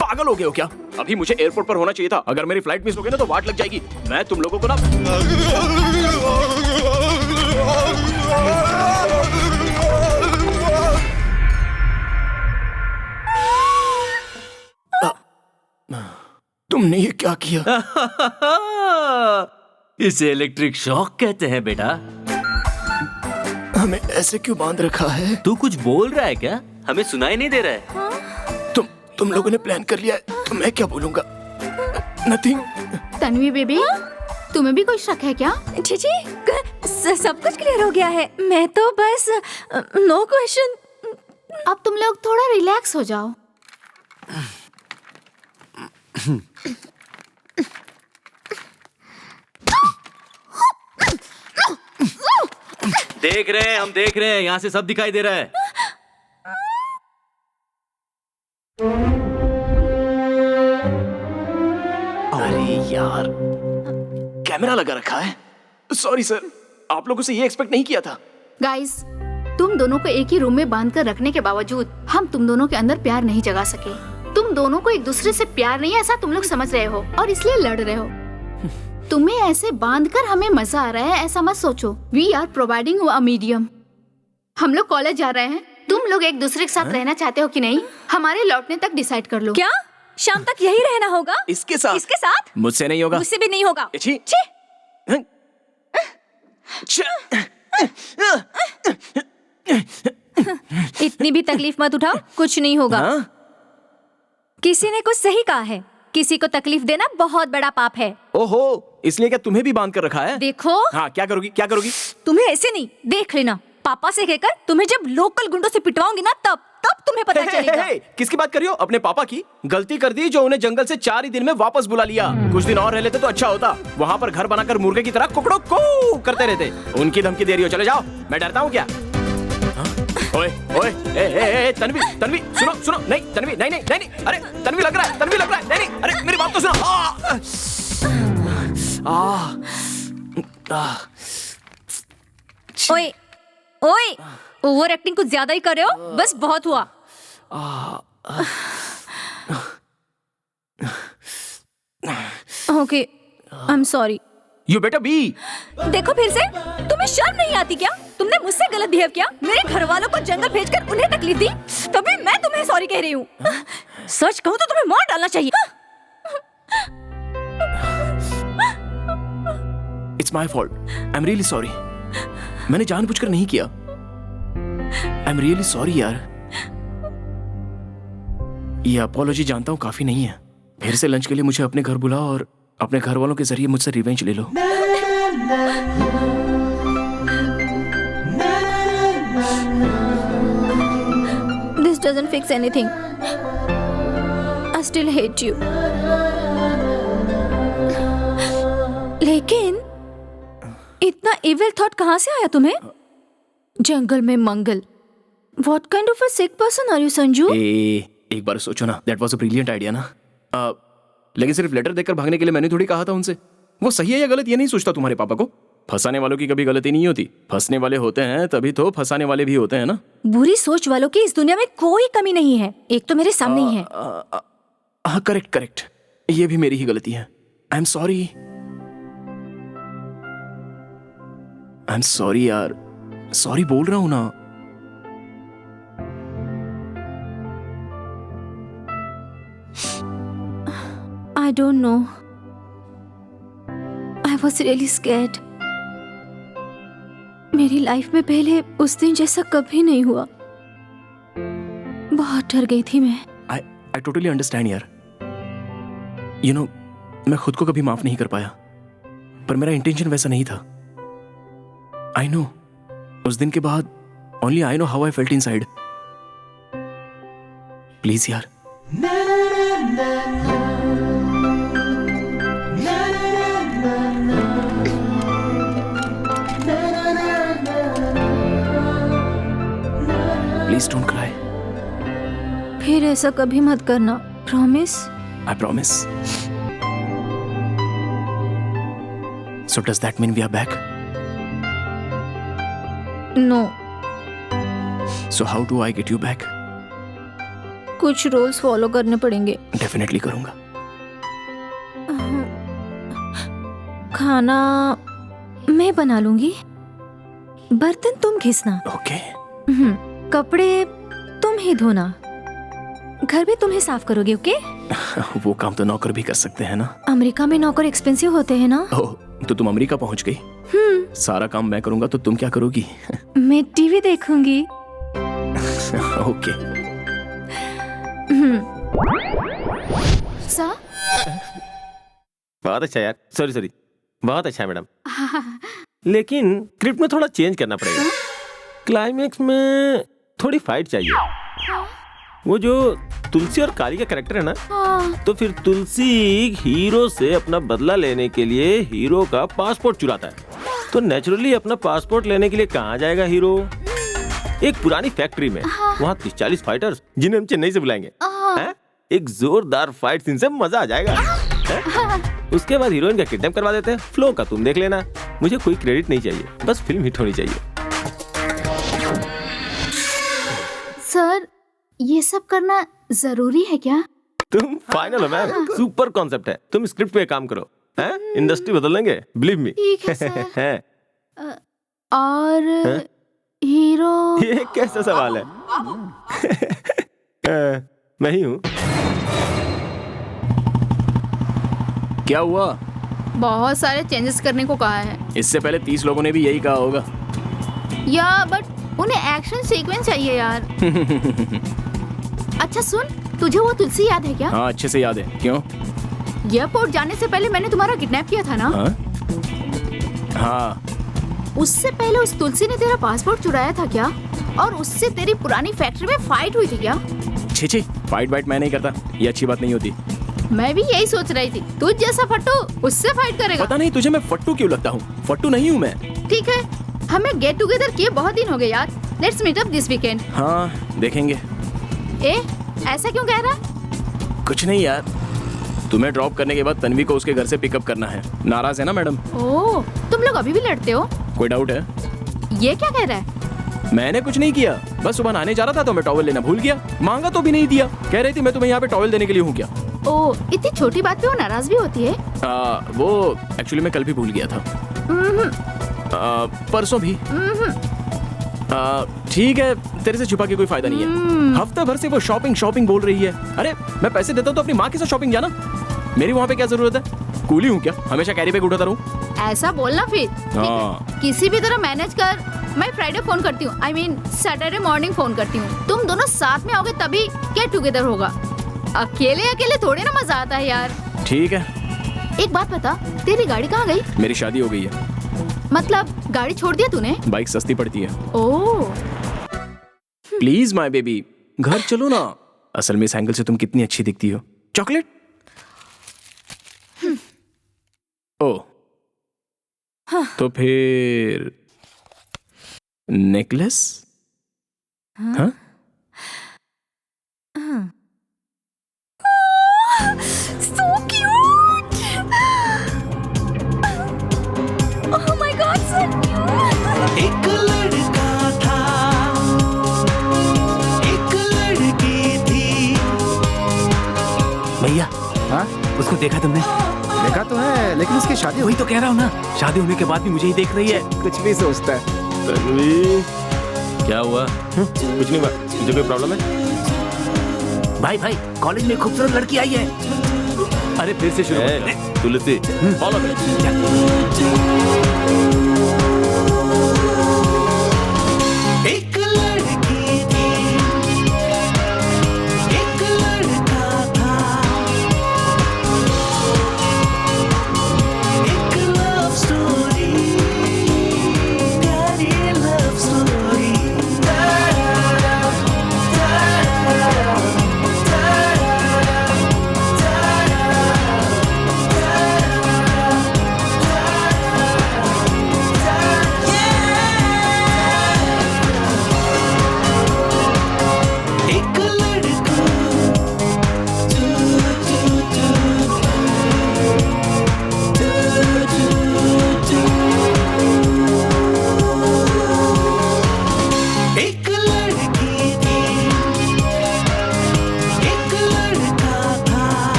पागल हो गए हो क्या? अभी मुझे एयरपोर्ट पर होना चाहिए था। अगर मेरी फ्लाइट मिस हो गई ना तो वाट लग जाएगी। मैं तुम लोगों को ना। तुमने ये क्या किया? इसे इलेक्ट्रिक शॉक कहते हैं बेटा। हमें ऐसे क्यों बांध रखा है? तू कुछ बोल रहा है क्या? हमें सुनाई नहीं दे रहा है। तुम लोगों ने प्लान कर लिया है तो मैं क्या बोलूंगा? नथिंग। तन्वी बेबी, तुम्हें भी कोई शक है क्या? जीजी, सब कुछ क्लियर हो गया है। मैं तो बस नो क्वेश्चन। अब तुम लोग थोड़ा रिलैक्स हो जाओ। देख रहे हैं, हम देख रहे हैं, यहाँ से सब दिखाई दे रहा है। अरे यार, कैमरा लगा रखा है। सॉरी सर, आप लोगों से ये एक्सपेक्ट नहीं किया था। गाइस, तुम दोनों को एक ही रूम में बांध कर रखने के बावजूद हम तुम दोनों के अंदर प्यार नहीं जगा सके। तुम दोनों को एक दूसरे से प्यार नहीं है ऐसा तुम लोग समझ रहे हो और इसलिए लड़ रहे हो। तुम्हें ऐसे बांध कर हमें मजा आ रहा है ऐसा मत सोचो। We are providing a medium. हम लोग कॉलेज जा रहे हैं, तुम लोग एक दूसरे के साथ रहना चाहते हो कि नहीं, हमारे लौटने तक डिसाइड कर लो। क्या शाम तक यही रहना होगा? इसके साथ? इसके साथ? मुझसे नहीं होगा। मुझसे भी नहीं होगा। छी। इतनी भी तकलीफ मत उठाओ, कुछ नहीं होगा। किसी ने कुछ सही कहा है, किसी को तकलीफ देना बहुत बड़ा पाप है। ओहो, इसलिए क्या तुम्हें भी बांध कर रखा है? देखो। हाँ, क्या करोगी? क्या करोगी? तुम्हें ऐसे नहीं, देख लेना। पापा से कहकर तुम्हें जब लोकल गुंडों से पिटवाऊंगी ना, तब तुम्हें पता चलेगा। किसकी बात कर रही हो? अपने पापा की? गलती कर दी जो उन्हें जंगल से 4 ही दिन में वापस बुला लिया। कुछ दिन और रह लेते तो अच्छा होता। वहाँ पर घर बनाकर मुर्गे की तरह कुकड़ों को करते रहते। उनकी धमकी दे रही हो? चले जाओ, मैं डरता हूँ क्या? ओए ओए, ए तन्वी, तन्वी, सुनो सुनो। नहीं तन्वी, नहीं नहीं नहीं नहीं, अरे तन्वी लग रहा है, तन्वी लग रहा है। नहीं नहीं, अरे मेरी बात तो सुनो। ओए ओए, ओवर एक्टिंग कुछ ज्यादा ही कर रहे हो, बस बहुत हुआ। Okay, I am sorry. You better be। देखो फिर से, तुम्हें शर्म नहीं आती क्या? तुमने मुझसे गलत बिहेव किया, मेरे घर वालों को जंगल भेजकर उन्हें तकलीफ दी, तभी मैं तुम्हें सॉरी कह रही हूँ। सच कहूँ तो तुम्हें मार डालना चाहिए। It's my fault. I'm really sorry. मैंने जानबूझकर नहीं किया। I'm really sorry यार। ये अपॉलॉजी जानता हूँ काफी नहीं है। फिर से लंच के लिए मुझे अपने घर बुलाओ और अपने घर वालों के जरिए मुझसे रिवेंज ले लो। This doesn't fix anything. I still hate you. लेकिन इतना evil thought कहाँ से आया तुम्हें? जंगल में मंगल। What kind of a sick person are you, Sanju? एक बार सोचो ना, that was a brilliant idea ना। लेकिन सिर्फ लेटर देकर भागने के लिए मैंने थोड़ी कहा था उनसे। वो सही है या गलत ये नहीं सोचता तुम्हारे पापा को। फंसाने वालों की कभी गलती नहीं होती, फंसने वाले होते हैं तभी तो फंसाने वाले भी होते हैं ना। बुरी सोच वालों की इस दुनिया में कोई कमी नहीं है, एक तो मेरे सामने ही है। हाँ, करेक्ट करेक्ट, ये भी मेरी ही गलती है। I am sorry, I am sorry यार, सॉरी बोल रहा हूं ना। I don't know. I was really scared. मेरी लाइफ में पहले उस दिन जैसा कभी नहीं हुआ। बहुत डर गई थी मैं। I totally understand यार। You know, मैं खुद को कभी माफ नहीं कर पाया, पर मेरा इंटेंशन वैसा नहीं था। I know, उस दिन के बाद only I know how I felt inside। Please यार। Please don't cry। फिर ऐसा कभी मत करना, promise? I promise। So does that mean we are back? No। So how do I get you back? कुछ रूल्स फॉलो करने पड़ेंगे। Definitely करूंगा। खाना मैं बना लूंगी, बर्तन तुम घिसना। ओके। कपड़े तुम ही धोना। घर भी तुम ही साफ करोगे, ओके? वो काम तो नौकर भी कर सकते हैं ना। अमेरिका में नौकर एक्सपेंसिव होते हैं ना। ओह, तो तुम अमेरिका पहुंच गई। सारा काम मैं करूंगा तो तुम क्या करोगी? मैं टीवी देखूंगी। ओके। सर बहुत अच्छा यार, सॉरी बहुत अच्छा है मैडम। लेकिन स्क्रिप्ट में थोड़ा चेंज करना पड़ेगा। क्लाइमेक्स में थोड़ी फाइट चाहिए। वो जो तुलसी और काली का कैरेक्टर है ना, तो फिर तुलसी हीरो से अपना बदला लेने के लिए हीरो का पासपोर्ट चुराता है। तो नेचुरली अपना पासपोर्ट लेने के लिए कहाँ जाएगा हीरो? एक पुरानी फैक्ट्री में। वहाँ 30-40 फाइटर्स जिन्हें हम चेन्नई से बुलाएंगे। एक जोरदार फाइट सीन से मजा आ जाएगा। उसके बाद हीरोइन का किडनैप करवा देते हैं। फ्लो का तुम देख लेना, मुझे कोई क्रेडिट नहीं चाहिए, बस फिल्म हिट होनी चाहिए। सर, ये सब करना जरूरी है क्या? तुम फाइनल हो मैम, सुपर कॉन्सेप्ट है। तुम स्क्रिप्ट पे काम करो, हैं? इंडस्ट्री बदल लेंगे, बिलीव मी। ठीक है सर। और हीरो? ये कैसा सवाल है? मैं ही हूँ। क्या हुआ? बहुत सारे चेंजेस करने को कहा है। इससे पहले 30 लोगों ने भी यही कहा होगा। या बट उन्हें एक्शन सीक्वेंस चाहिए यार। अच्छा सुन, तुझे वो तुलसी याद है क्या? हाँ, अच्छे से याद है। क्यों? एयरपोर्ट जाने से पहले मैंने तुम्हारा किडनैप किया था ना? हाँ। उससे पहले उस तुलसी ने तेरा पासपोर्ट चुराया था क्या? और उससे तेरी पुरानी फैक्ट्री में फाइट हुई थी क्या? छी, फाइट वाइट मैं नहीं करता, ये अच्छी बात नहीं होती। मैं भी यही सोच रही थी, तुझ जैसा फट्टू उससे फाइट करेगा। पता नहीं तुझे मैं फट्टू क्यों लगता हूँ। फट्टू नहीं हूँ मैं। ठीक है, हमें गेट टुगेदर किए बहुत दिन हो गए यार। Let's meet up this weekend. हाँ, देखेंगे। ऐसा क्यों कह रहा? कुछ नहीं यार, तुम्हें ड्रॉप करने के बाद तन्वी को उसके घर से पिकअप करना है। नाराज है ना मैडम? ओह, तुम लोग अभी भी लड़ते हो? कोई डाउट है? ये क्या कह रहा है? मैंने कुछ नहीं किया, बस सुबह नहाने जा रहा था तो मैं टॉवल लेना भूल गया। मांगा तो भी नहीं दिया। कह रही थी मैं तुम्हें यहाँ पे टॉवल देने के लिए हूँ क्या? ओह, इतनी छोटी बात पे वो नाराज भी होती है? वो एक्चुअली मैं कल भी भूल गया था। परसों भी। ठीक है, तेरे से छुपा के कोई फायदा नहीं है। हफ्ता भर से वो शॉपिंग बोल रही है। अरे मैं पैसे देता हूँ तो अपनी माँ के साथ शॉपिंग जाना। मेरी वहाँ पे क्या जरूरत है? कूली हूँ क्या? हमेशा कैरी बैग उठाता रहूँ? ऐसा बोलना फिर। किसी भी तरह मैनेज कर। मैं फ्राइडे फोन करती हूँ, I mean Saturday morning phone करती हूँ। तुम दोनों साथ में आओगे तभी गेट टुगेदर होगा। अकेले थोड़े ना मजा आता है यार। ठीक है। एक बात बता, तेरी गाड़ी कहाँ गई? मेरी शादी हो गई है। मतलब गाड़ी छोड़ दिया तूने? बाइक सस्ती पड़ती है। ओह। प्लीज माय बेबी, घर चलो ना। असल में इस एंगल से तुम कितनी अच्छी दिखती हो। चॉकलेट? ओह, तो फिर नेकलेस? हाँ? So cute! Oh my God, so cute! एक लड़का था, एक लड़की थी। भैया, हाँ? उसको देखा तुमने? देखा तो है, लेकिन उसकी शादी वही तो कह रहा हूँ ना, शादी होने के बाद भी मुझे ही देख रही है। कुछ भी सोचता है। तन्वी, क्या हुआ? कुछ नहीं हुआ। तुझे कोई प्रॉब्लम है? भाई, कॉलेज में खूबसूरत लड़की आई है। अरे फिर से शुरू। तुलसी, फॉलो मी।